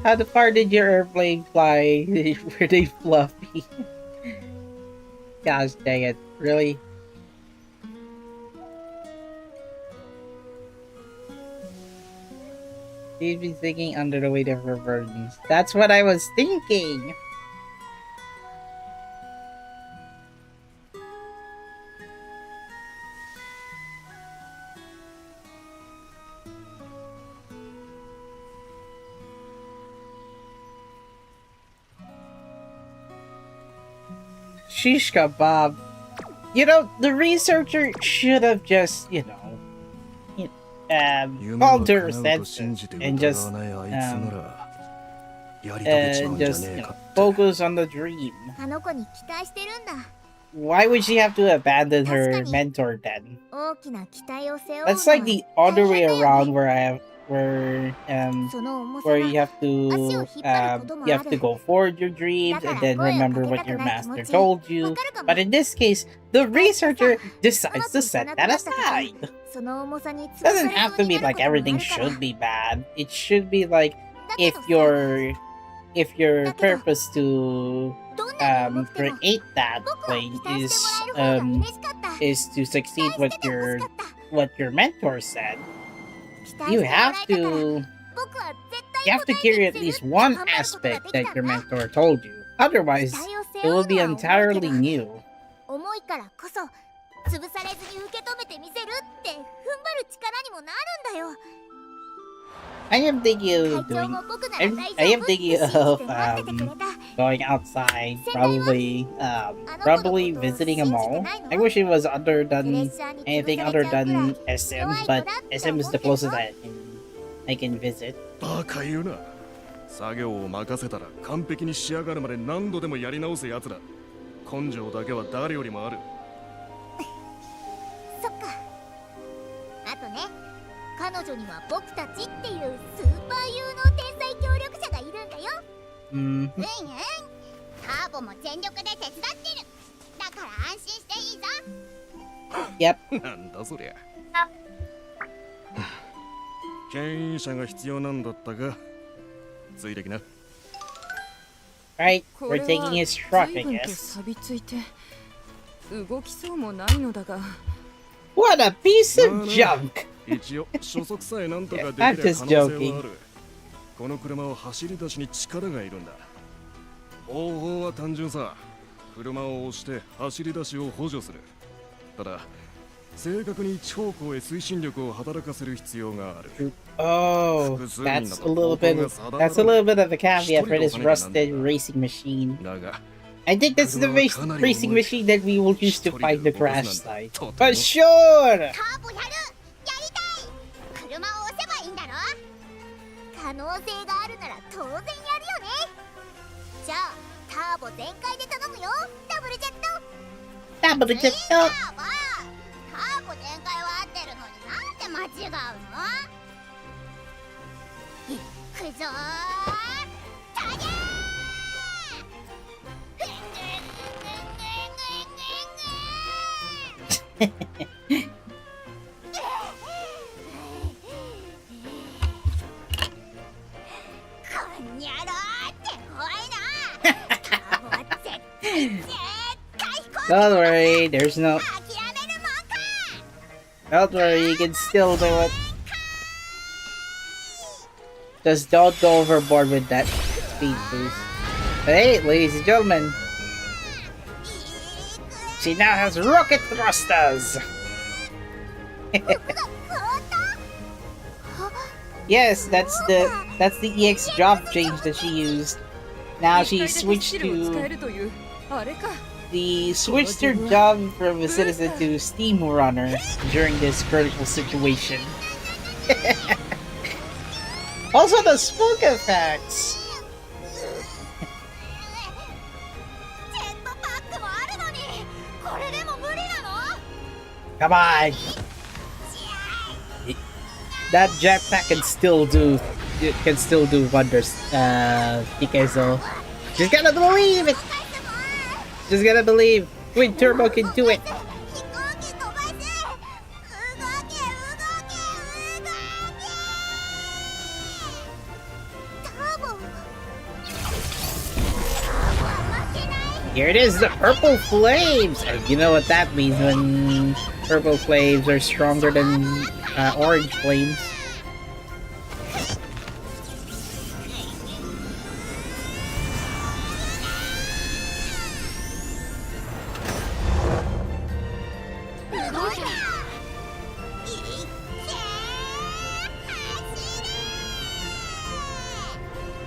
how far did your airplane fly? Were they fluffy? Gosh dang it, really? You'd be thinking under the weight of her burdens. That's what I was thinking! Shish kebab. You know, the researcher should have just, called her senses and just focus on the dream. あの子に期待してるんだ。 Why would she have to abandon her mentor then? 大きな期待を背負うのは That's like the other way 大変だよね。 around where その重さ where が you have to go forward your dreams and then remember what your master told you. But in this case, the researcher decides to set that aside. その重さに Doesn't have to be like everything should be bad. It should be like if your purpose to create that plane is to succeed what your mentor said, you have to carry at least one aspect that your mentor told you. Otherwise, it will be entirely new. 重いからこそ潰されずに受け止めてみせるって踏ん張る力にもなるんだよ。 I am thinking of 会長も僕なら I 大 am 丈夫って thinking 信じて of 待っててくれた。 going outside, probably visiting a mall. I wish it was anything other than SM, but SM is the closest I can visit. バカ言うな。作業を任せたら完璧に仕上がるまで何度でもやり直すやつだ。根性だけは誰よりもある。そっか。あとね、彼女には僕たちっていうスーパー有能天才協力者がいるんだよ。うんターボも全力で手伝ってる。だから安心していいぞ。 Yep. なんだそりゃ。牽引車が必要なんだったが、ついてきな。Right, we're taking his truck, I guess. 錆びついて動きそうもないのだが。 What a piece of junk! 一応初速さえなんとかでき I'm る可 just 能性はあ joking. る。この車を走り出しに力がいるんだ。方法は単純さ。車を押して走り出しを補助する。ただ正確に一方向へ推進力を働かせる必要がある。Oh, that's a little bit of the caveat for this rusted racing machine. だが I think that's the racing machine that we will use to find the crash site. But sure! ターボやる、やりたい。車を押せばいいんだろ。可能性があるなら当然やるよね。じゃあターボ全開で頼むよ。ダブルジェット。 Double the ターボ全開は合ってるのになんで間違うの。いくぞー。たげこんにゃろーって怖いな。ターボは絶対Don't worry, there's no. 諦めるもんか。 Don't worry, you can still do it. Just don't go overboard with that speed boost. But hey, ladies and gentlemen, she now has rocket thrusters. Yes, that's the EX job change that she used. Now she switched her job from a citizen to steam runner during this critical situation. Also the smoke effects. ジェットパックもあるのにこれでも無理なの。 Come on. That jetpack can still do wonders, Pixiv. Just gotta believe it. Just gotta believe. Twin Turbo can do it. 飛行機飛ばす。動け動け動け。ターボ。 Here it is, the purple flames. And you know what that means when purple flames are stronger than orange flames.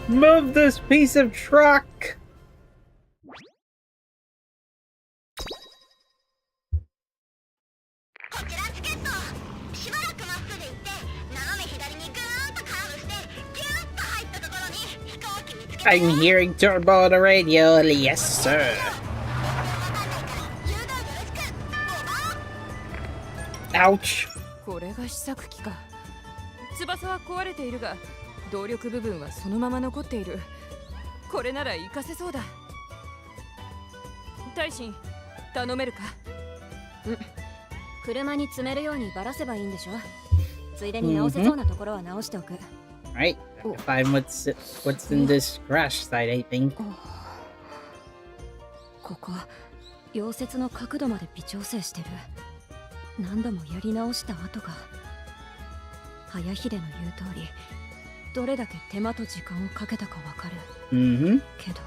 Move this piece of truck! I'm hearing turbo on the radio, yes sir. Ouch. これが試作機か。翼は壊れているが動力部分はそのまま残っている。これなら活かせそうだ。大臣、頼めるか。車に積めるようにばらせばいいんでしょ。ついでに直せそうなところは直しておく。Right, find what's in this crash site, I think. ここ溶接の角度まで微調整してる。何度もやり直した後が。早秀の言う通り、どれだけ手間と時間をかけたかわかる。けど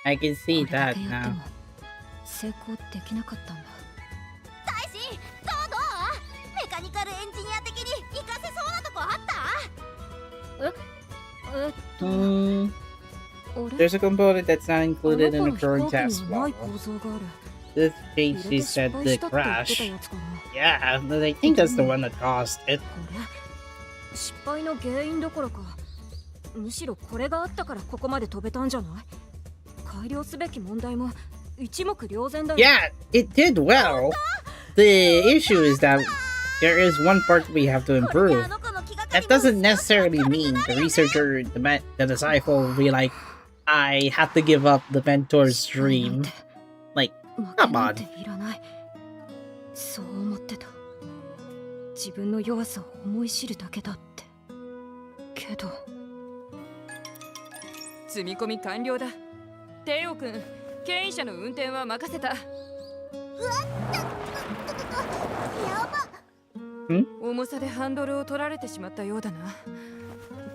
I can see これだ that けやって now. も成功できなかったんだ。大臣、どうメカニカルエンジニア的に活かせそうなとこあった？There's a component that's not included in the current test model. This page she said the crash. Yeah, but I think that's the one that caused it. 失敗の原因どころか、むしろこれがあったからここまで飛べたんじゃない？改良すべき問題も一目瞭然だよ。 Yeah, it did well. The issue is that there is one part we have to improve. That doesn't necessarily mean the researcher, the disciple will be like, I have to give up the mentor's dream. Like, come on. そう思ってた。自分の弱さを思い知るだけだって。けど積み込み完了だ。テオ君、牽引車の運転は任せた。やば。重さでハンドルを取られてしまったようだな。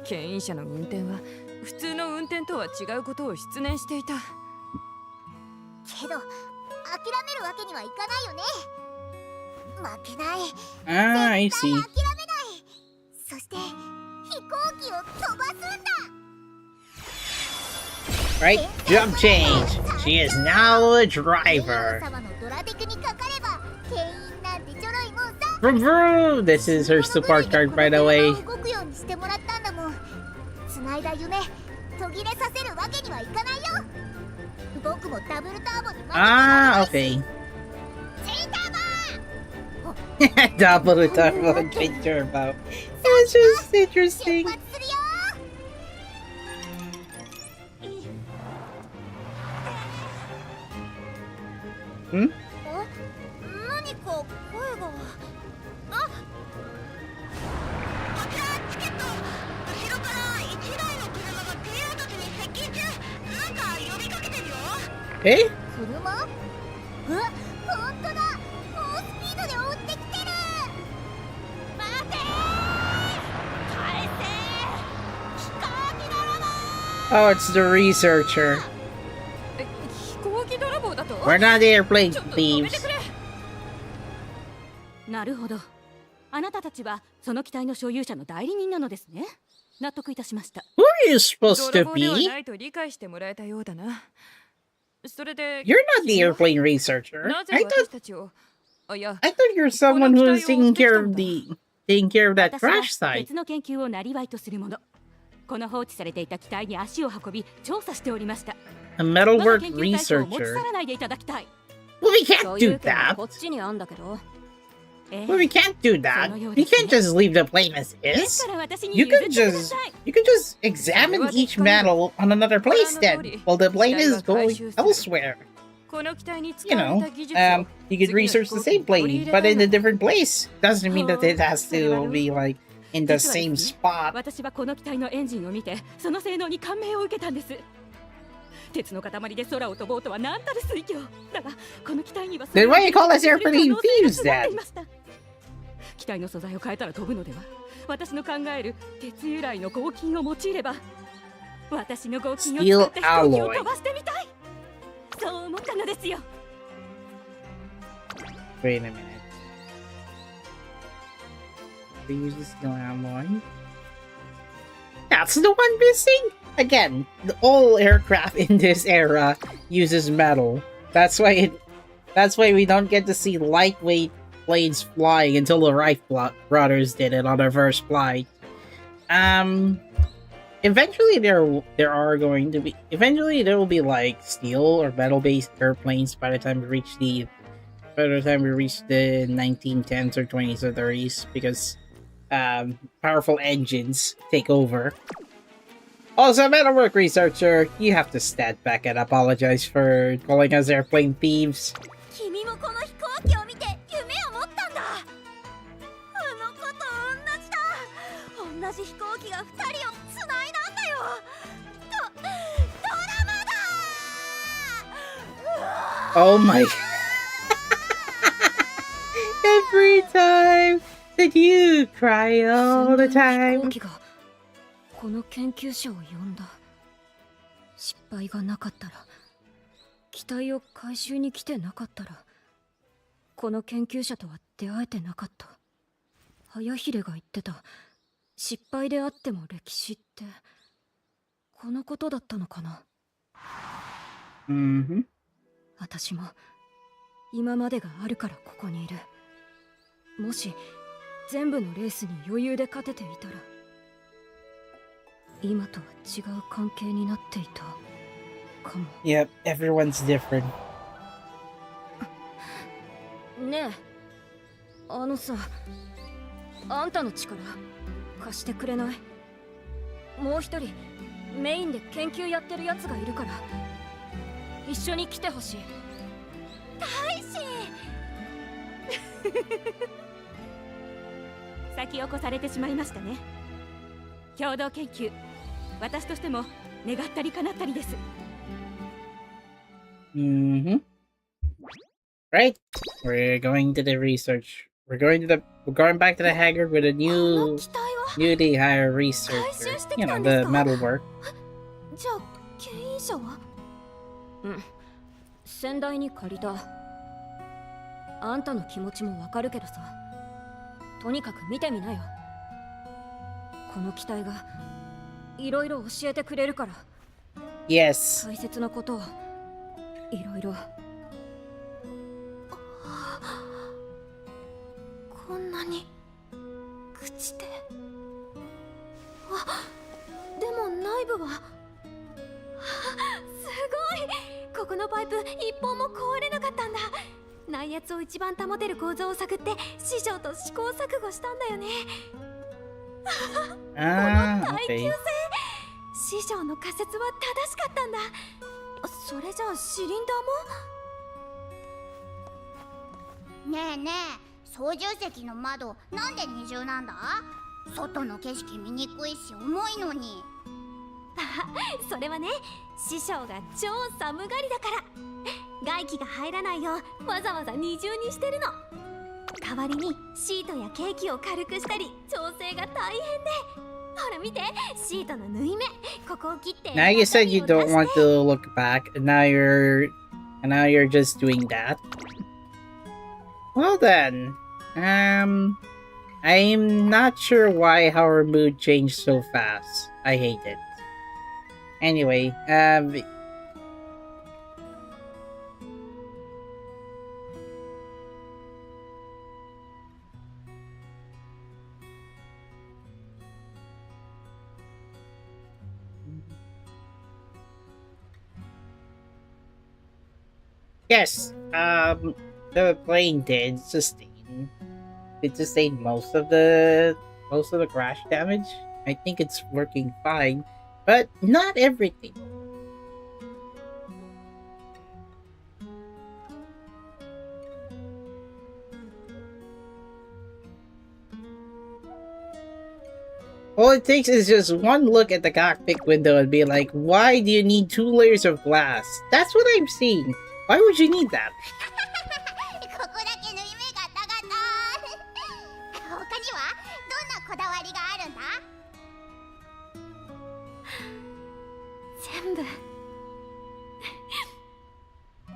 牽引車の運転は普通の運転とは違うことを失念していた。けど諦めるわけにはいかないよね。負けない。Ah, I 絶対 see. 諦めない。そして飛行機を飛ばすんだ。 Right? Jump change. She is now a driver. 様のドラテクにかかれば牽引なんてちょろいもんさ。Vroom vroom! This is her support card, by the way. 動くようにしてもらったんだもん。繋いだ夢途切れさせるわけにはいかないよ。僕もダブルターボに負けてら Ah, れないし。 okay. チーター Double turbo twin turbo. It's just 出 interesting. 発するよ。 Hmm? 何か声が。あ、こちらチケット。後ろから1台の車がピエロたちに接近中。なんか呼びかけてるよ。 Eh? 車？ほんとだ。猛スピードで追ってきてる。待てー。返せー。飛行機泥棒。 Oh, it's the researcher. 飛行機泥棒だと？ We're not airplane ちょっと止めて thieves. くれ。なるほど。あなたたちはその機体の所有者の代理人なのですね。納得いたしました。 Who are you supposed 泥 to 棒では be? ないと理解してもらえたようだな。それで You're not the airplane researcher. なぜ I 私 thought たちを、あ、いや、 I thought you're someone who was taking care of that 私は crash site. 別の研究をなりわいとするもの。この放置されていた機体に足を運び調査しておりました。 A まだ metalwork 研究対象を持ち researcher. 去らないでいただきたい。 Well, we そ can't うい do う件は that. こっちにあんだけど。ええ Well, we can't do that. You can't just leave the plane as です is. から私に You 譲っ could てくだ just さい。 you could just examine each metal on another place then, while the plane is going elsewhere. この機体に使 You われ know, た技術を you could research the same plane, but in a different place. Doesn't mean that it has to be like in the same spot. 私はこの機体のエンジンを見てその性能に感銘を受けたんです。鉄の塊で空を飛ぼうとは何たる水郷だが、この機体には Then why you call us airplane thieves それが then? 詰まっていました。機体の素材を変えたら飛ぶのでは。私の考える鉄由来の合金を用いれば、私の合金を使って飛行機を飛ばしてみたい。そう思ったのですよ。 Wait a minute. They use the steel alloy. That's the one missing? Again, all aircraft in this era uses metal. That's why we don't get to see lightweight planes flying until the Wright brothers did it on their first flight. Eventually there will be like steel or metal based airplanes by the time we reach the 1910s or 20s or 30s, because powerful engines take over. Also, metalwork researcher, you have to stand back and apologize for calling us airplane thieves. 君もこの飛行機を見て夢を持ったんだ。あの子と同じだ。同じ飛行機が2人をつないだんだよ。ドラマだ。 Oh my Every time that you cry all the 飛行 time. 機がこの研究者を呼んだ。失敗がなかったら、機体を回収に来てなかったら、この研究者とは出会えてなかった。早秀が言ってた、失敗であっても歴史ってこのことだったのかな。Mm-hmm. 私も今までがあるからここにいる。もし全部のレースに余裕で勝てていたら、今とは違う関係になっていたかも。 Yep, everyone's different. ねえ、あのさ、あんたの力貸してくれない？もう一人メインで研究やってるやつがいるから一緒に来てほしい。大使。先を越されてしまいましたね。共同研究、私としても願ったり叶ったりです。 Mm-hmm. Right, we're going to the research. We're going to the we're going back to the hangar with a この機体は newly hired researcher. 回収してき You た know, んです the か？ metal work. じゃあ牽引車は？先代に借りた。あんたの気持ちもわかるけどさ、とにかく見てみなよ。この機体がいろいろ教えてくれるから。 Yes. 大切なことをいろいろ。こんなに朽ちて。あ、でも内部はすごい。ここのパイプ一本も壊れなかったんだ。内圧を一番保てる構造を探って師匠と試行錯誤したんだよね。Ah, 耐久 okay. 性、師匠の仮説は正しかったんだ。それじゃあシリンダーも？ねえねえ、操縦席の窓なんで二重なんだ？外の景色見にくいし重いのに。それはね、師匠が超寒がりだから。外気が入らないようわざわざ二重にしてるの。代わりにシートやケーキを軽くしたり調整が大変で。ほら見て、シートの縫い目、ここを切って。 Now you said you don't want to look back, and now you're just doing that. Well then, I'm not sure why our mood changed so fast. I hate it. Anyway, yes, the plane did sustain most of the crash damage. I think it's working fine, but not everything. All it takes is just one look at the cockpit window and be like, why do you need 2 layers of glass? That's what I'm seeing. Why would you need that? ここだけの夢がたがった。他にはどんなこだわりがあるんだ？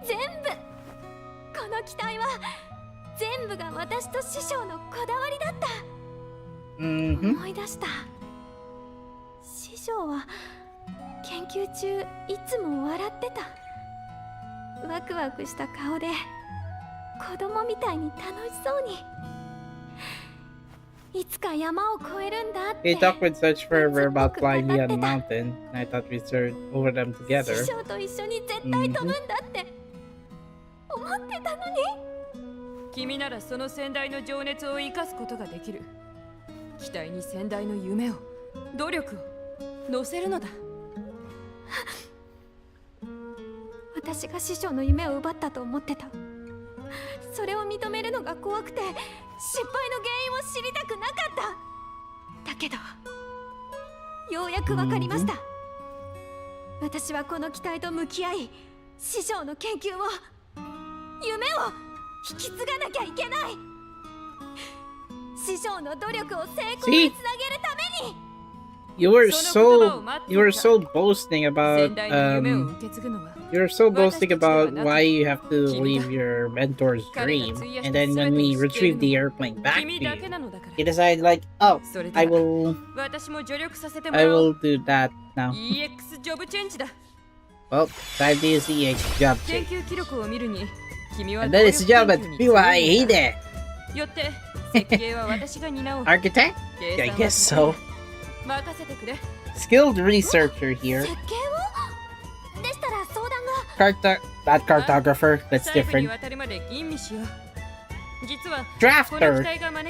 全部この機体は全部が私と師匠のこだわりだった。Mm-hmm. 思い出した。師匠は研究中いつも笑ってた。ワクワクした顔で子供みたいに楽しそうに。いつか山を越えるんだって。 He talked with such fervor about flying beyond the mountain, and I thought we soared over them together. 師匠と一緒に絶対飛ぶんだって思ってたのに。君ならその先代の情熱を生かすことができる。期待に先代の夢を、努力を乗せるのだ。私が師匠の夢を奪ったと思ってた。それを認めるのが怖くて失敗の原因を知りたくなかった。だけどようやくわかりました。私はこの機体と向き合い、師匠の研究を、夢を引き継がなきゃいけない。師匠の努力を成功につなげるために。You were so boasting about why you have to leave your mentor's dream, and then when we retrieve the airplane back to you, you decide like, oh, I will do that now. Well, time to use the EX job change. And then it's a job at PYE. Architect? I guess so. Skilled researcher here. 設計を？でしたら相談が。Not cartographer, that's different. Drafter,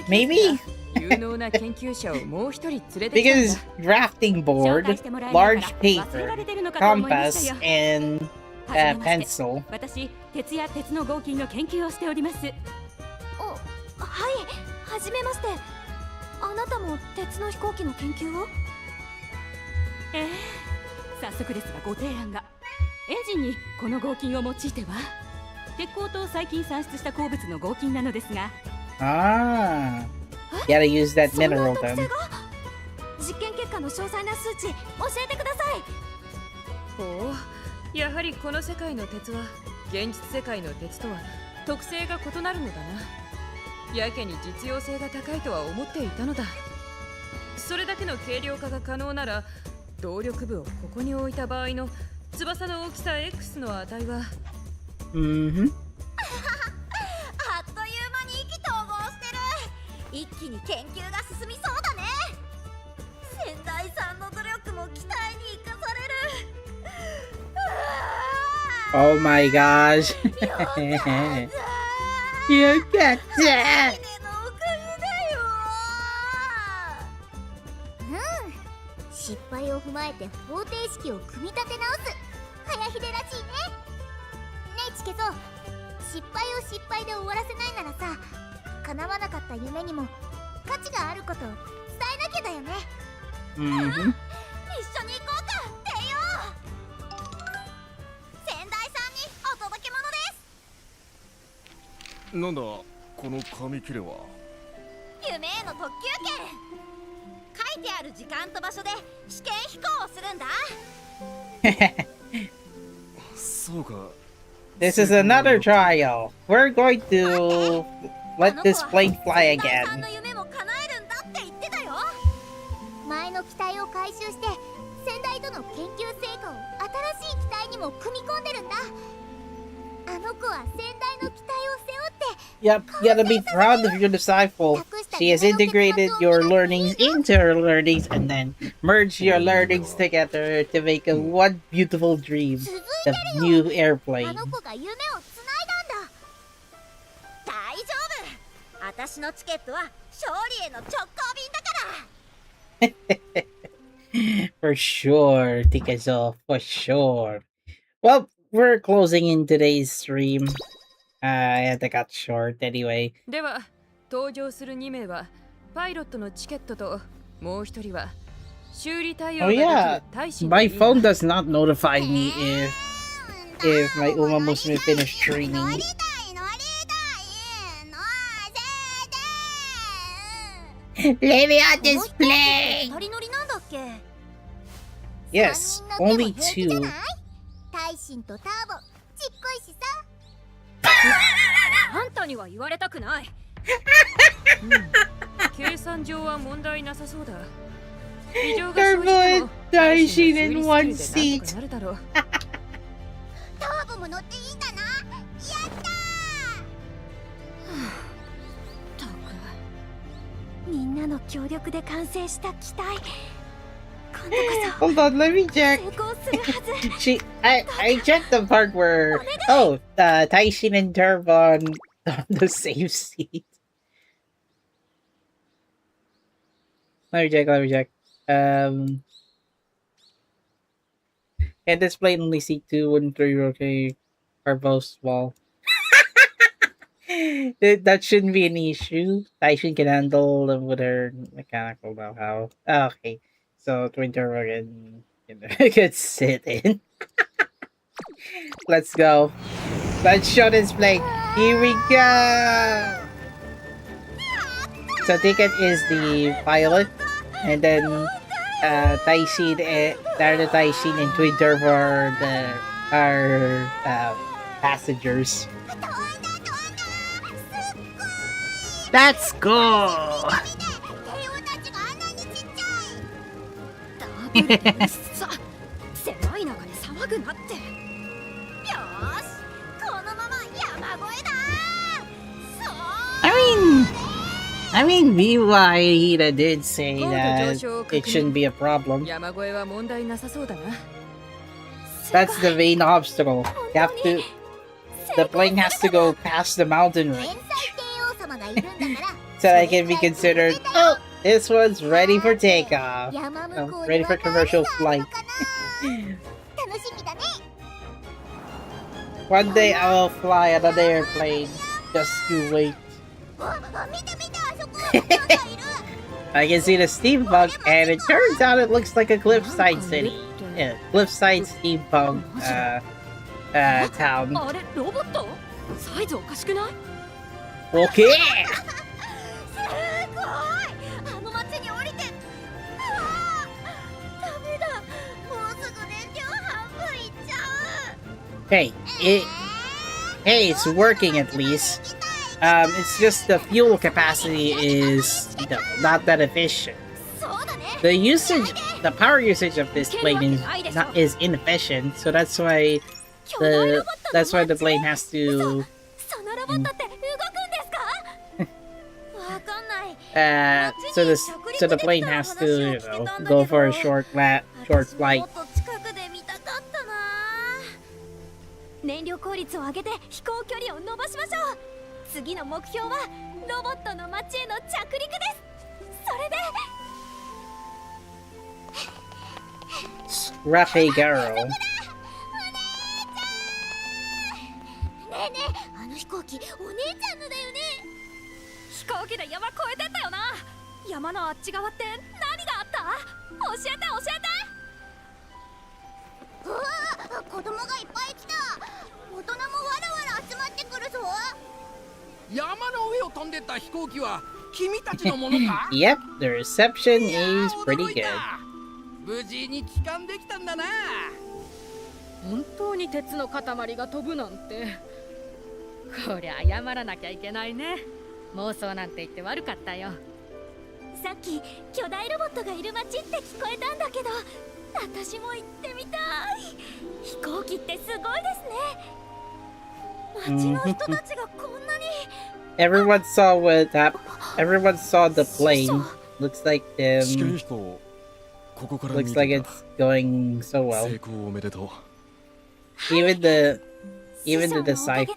maybe? Because drafting board, large paper, compass, and pencil. 私、鉄や鉄の合金の研究をしております。はい、はじめまして。あなたも鉄の飛行機の研究を？早速ですがご提案が。エンジンにこの合金を用いては、鉄鋼と最近産出した鉱物の合金なのですが、Gotta use that そんな mineral 特性 then. が実験結果の詳細な数値教えてください。ほう、やはりこの世界の鉄は現実世界の鉄とは特性が異なるのだな。やけに実用性が高いとは思っていたのだ。それだけの軽量化が可能なら、動力部をここに置いた場合の翼の大きさ X の値はあっという間に意気投合してる。一気に研究が進みそうだね。先代さんの努力も期待に生かされる。 Oh my gosh. よかった。失敗を踏まえて方程式を組み立て直す早秀らしいね。ねえチケゾ、失敗を失敗で終わらせないならさ、叶わなかった夢にも価値があることを伝えなきゃだよね。一緒に行こうか、テヨ。先代さんにお届け物です。なんだこの紙切れは。夢への特急券。書いてある時間と場所で試験飛行をするんだ。そうか。 This is another trial. We're going to let this plane fly 先代さん again. の夢も叶えるんだって言ってたよ。前の機体を回収して先代との研究成果を新しい機体にも組み込んでるんだ。あの子は先代の機体を背負って Yep, you gotta be proud of your disciple. She has integrated your learnings into her learnings and then merged your learnings together to make a one beautiful dream. The new あ airplane. の子が夢をつないだんだ。大丈夫。私のチケットは勝利への直行便だから。 For sure, Tikazo, for sure. Well, we're closing in today's stream. I got short anyway. では登場する2名はパイロットのチケットと、もう一人は修理対応 Oh ができる yeah, 大使 my phone does not notify me if my Umamusume finished training. 乗りたい乗りたい乗せて。 Let me on this plane. 二人乗りなんだっけ。 Yes, 三人乗って only も平気じゃ two. ない？大進とターボちっこいしさ。あんたには言われたくない。計算上は問題なさそうだ。異常が生じても Daishin in one 大使の修理スキ seat. ルでなんとかなるだろう。ターボも乗っていいんだな。やったたくみんなの協力で完成した機体。今度こ Hold on, let me そ check. 成功するはず。 I checked the part where Taishin and Turbo on the same seat. Let me check. And this plane only seat 2 and 3, okay. Are both small. That shouldn't be an issue. Taishin can handle them with her mechanical know-how. Okay. So Twin Turbo can sit in. Let's go. Let's show this plane. Here we go. So Ticket is the pilot, and then Taishin, Narada Taishin and Twin Turbo are passengers. Let's go. 帝王たちがあんなにちっちゃい。ダブルでうっさ。狭い中で騒ぐなって。よーし、このまま山越えだ。そう。 I mean, Hida did say that it shouldn't be a problem. 山越えは問題なさそうだな。 That's the main obstacle. You have to. The plane has to go past the mountain 天 range 才帝王様がいるんだから。 so that it can be considered. Oh, this one's ready for takeoff. 山向こう Ready に for は何が commercial ある flight. のかな。楽しみだね。 One day I will fly on an airplane. Just you wait. 見て見て、あそこはなんかいる。 I can see the steampunk, and it turns out it looks like a cliffside city. Yeah, cliffside steampunk town. あれロボット？サイズおかしくない？ Okay. すごい。あの町に降りて。うわー、ダメだ。もうすぐ燃料半分いっちゃう。 Hey, it's working at least. It's just the fuel capacity is, you know, not that efficient. そうだね。 The power usage of this plane is inefficient, so that's why the plane has to そのロボットって動くんですか？わかんない。 so the plane has to, you know, go for a short flight. もっと近くで見たかったな。燃料効率を上げて飛行距離を伸ばしましょう。次の目標はロボットの街への着陸です。それで Scrappy girl. ねえねえ、あの飛行機お姉ちゃんのだよね。飛行機で山越えてったよな。山のあっち側って何があった？教えて教えて。うわ、子供がいっぱい来た。大人もわらわら集まってくるぞ。山の上を飛んでった飛行機は君たちのものか？ Yep, the reception is pretty 驚い good. た。無事に帰還できたんだな。本当に鉄の塊が飛ぶなんて。こりゃ謝らなきゃいけないね。妄想なんて言って悪かったよ。さっき巨大ロボットがいる街って聞こえたんだけど、私も行ってみたい。飛行機ってすごいですね。街の人たちがこんなに。Everyone saw the plane. Looks like 試験飛行ここから見 looks て like た it's going so 成 well. 功おめでとう Even the 師匠のおかげ disciple で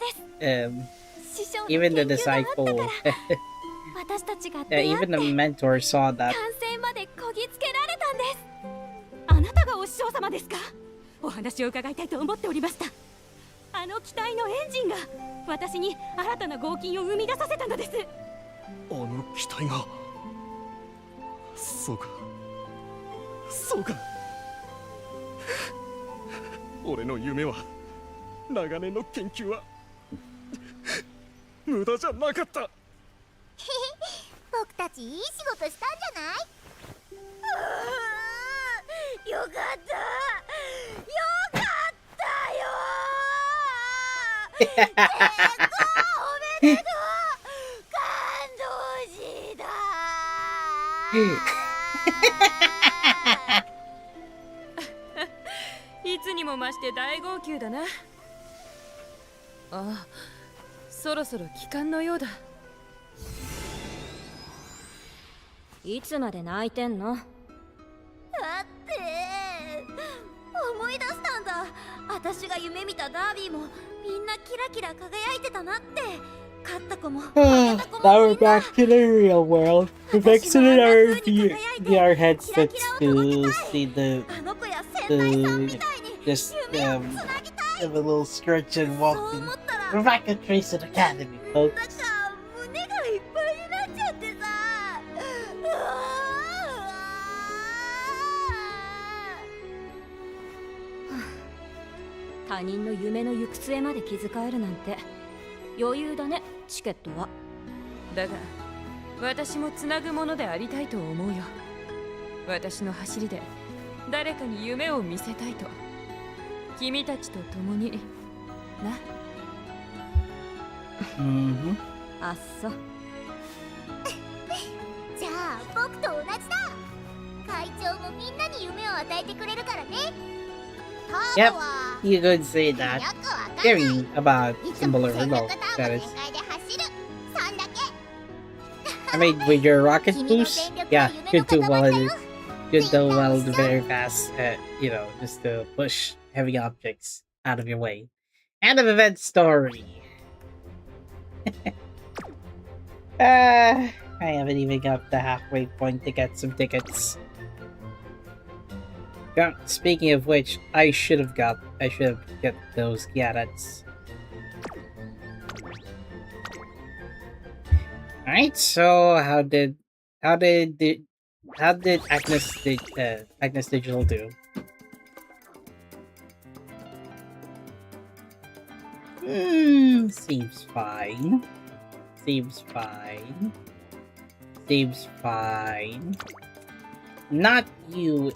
す。師匠の even the 研究があった disciple から私たちが yeah, 出会っ even て the mentor saw that. 完成までこぎつけられたんです。あなたがお師匠様ですか？お話を伺いたいと思っておりました。あの機体のエンジンが私に新たな合金を生み出させたのです。あの機体がそうかそうか俺の夢は長年の研究は無駄じゃなかった僕たちいい仕事したんじゃない？よかったよかったよ。結構おめでとう。感動しだ。いつにも増して大号泣だな。ああ、そろそろ帰還のようだ。いつまで泣いてんの？だって思い出したんだ。私が夢見たダービーもみんなキラキラ輝いてたなって。勝った子も負けた子 Now も we're みんな back to the real world. We're back to the VR headsets to see the あの子や先代さんみたいに just 夢をつなぎたい。 have a little stretch and そう walking. 思ったら We're back at Tracer Academy, なん folks. か胸がいっぱいになっちゃってさ。うわ他人の夢の行く末まで気遣えるなんて余裕だね、チケットは。だが私もつなぐものでありたいと思うよ。私の走りで誰かに夢を見せたいと。君たちと共にな。Mm-hmm. あっそ。じゃあ僕と同じだ。会長もみんなに夢を与えてくれるからね。ターボは You could say よ that. くわかんない。 Hearing about いつも similar 戦略 results. ター That ボ is, 全開で走る。そんだけ。 I mean, with your rocket 君の boost, 全力は yeah, 夢 could の do 塊 well. だよ。 Could do well very fast. You know, just to push heavy objects out of your way. End of event story. I haven't even got the halfway point to get some tickets. Yeah, speaking of which, I should have get those carrots. Alright, so how did Agnes Digital do? Seems fine. Dave's fine. Not you,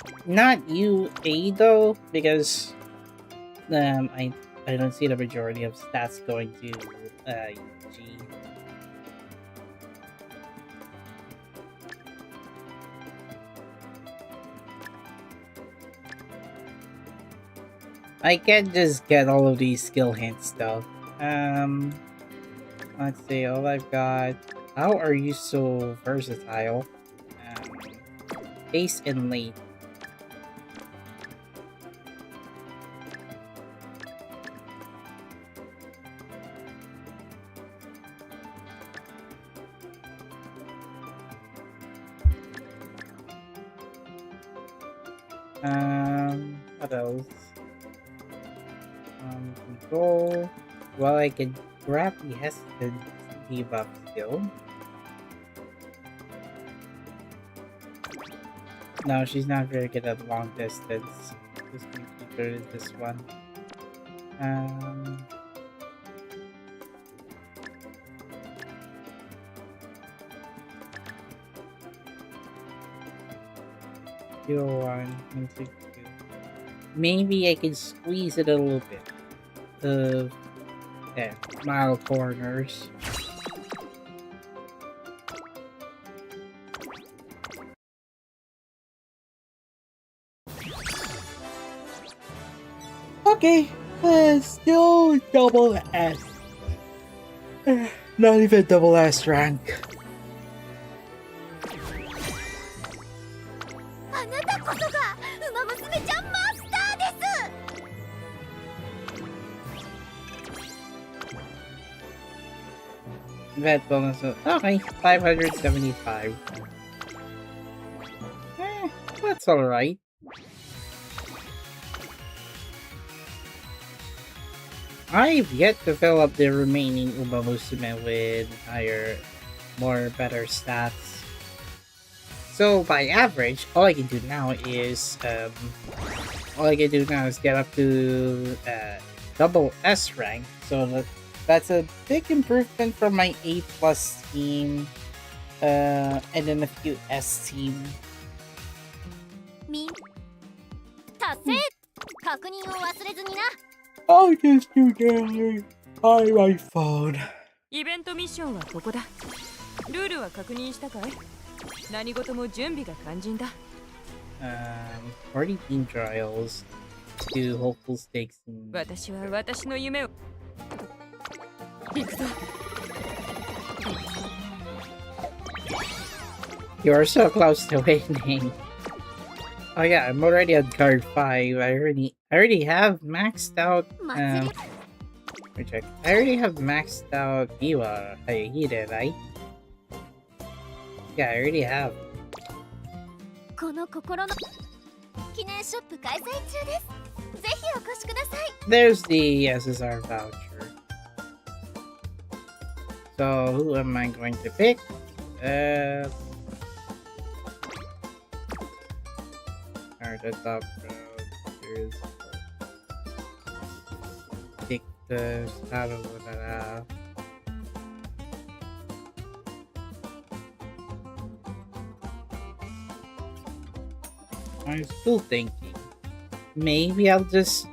A though, because I don't see the majority of stats going to G. I can't just get all of these skill hints though. Let's see, all I've got. How are you so versatile? Ace and late. What else? Control. Well, I could grab the hesitant debuff skill. No, she's not very good at long distance. Just gonna keep her in this one. Zero, 1, 2. Maybe I can squeeze it a little bit of mile corners. Okay, still double S. Not even double S rank. あなたこそがウマ娘ちゃんマスターです。 Vet bonus. Okay, 575. That's alright. I've yet to fill up the remaining Umamusume with higher, better stats. So by average, all I can do now is get up to double S rank. So that's a big improvement from my A+ team, and then a few S team. 達成確認を忘れずにな。 I'll just do that on my phone. イベントミッションはここだ。ルールは確認したかい？何事も準備が肝心だ。40 team trials, 2 hopeful stakes. 私は私の夢を。行くぞ。You're so close to winning. Oh yeah, I'm already on card 5. I already have maxed out. Let me check. I already have maxed out Iwa Hayahide, right? Yeah, I already have. この心の記念ショップ開催中です。ぜひお越しください。 There's the SSR voucher. So who am I going to pick? Alright, the top road. There's pick the shadow. I'm still thinking. Maybe I'll just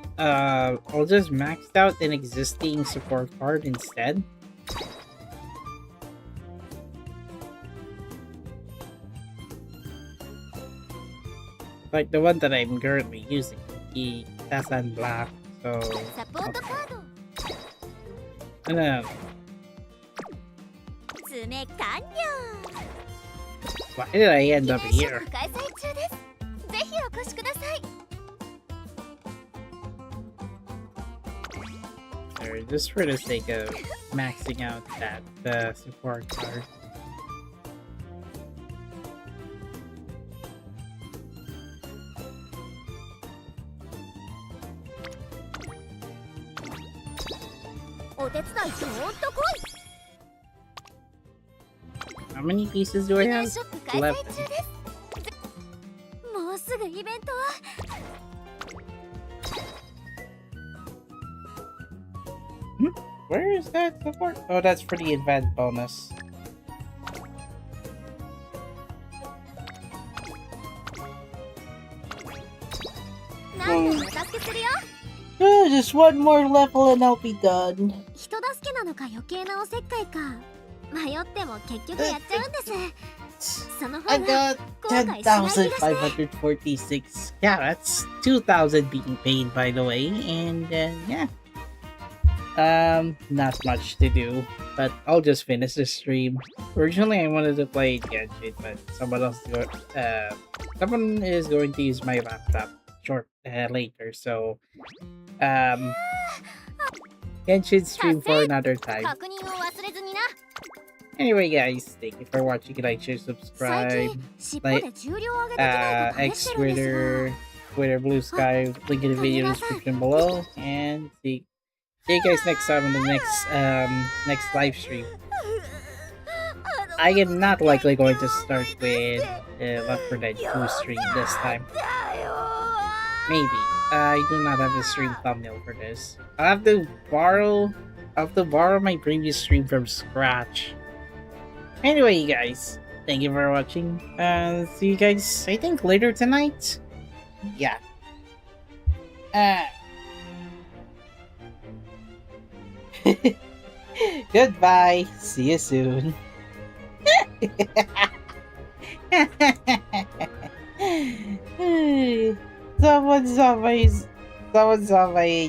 max out an existing support card instead. Like the one that I'm currently using. That's on black, so. No. Why did I end up here? Or just for the sake of maxing out that support card. How many pieces do I have? 11. Where is that support? Oh, that's for the event bonus. 何でもお助けするよ。 Just one more level and I'll be done. 人助けなのか余計なおせっかいか迷っても結局やっちゃうんです。その方 I が got 後悔しない気がして。 10,546. Yeah, that's 2,000 being paid, by the way. And yeah. Not much to do, but I'll just finish the stream. Originally, I wanted to play Genshin, but someone is going to use my laptop later, so Genshin stream for another time. 確認を忘れずにな。 Anyway, guys, thank you for watching. Like, share, 最 subscribe. 近尻尾で重量上げできないか試 X してるんですが Twitter, Blue Sky, link in the video description below, and see you guys next time on the next live stream. I am not likely going to start with Left 4 Dead 2 stream this time. Maybe. I do not have a stream thumbnail for this. I have to borrow my previous stream from scratch. Anyway, you guys, thank you for watching. See you guys, I think, later tonight. Yeah. Goodbye. See you soon. Someone saw my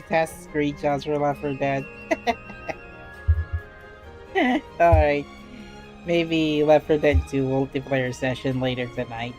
test screenshots for Left 4 Dead. Alright. Maybe Left 4 Dead 2 multiplayer session later tonight.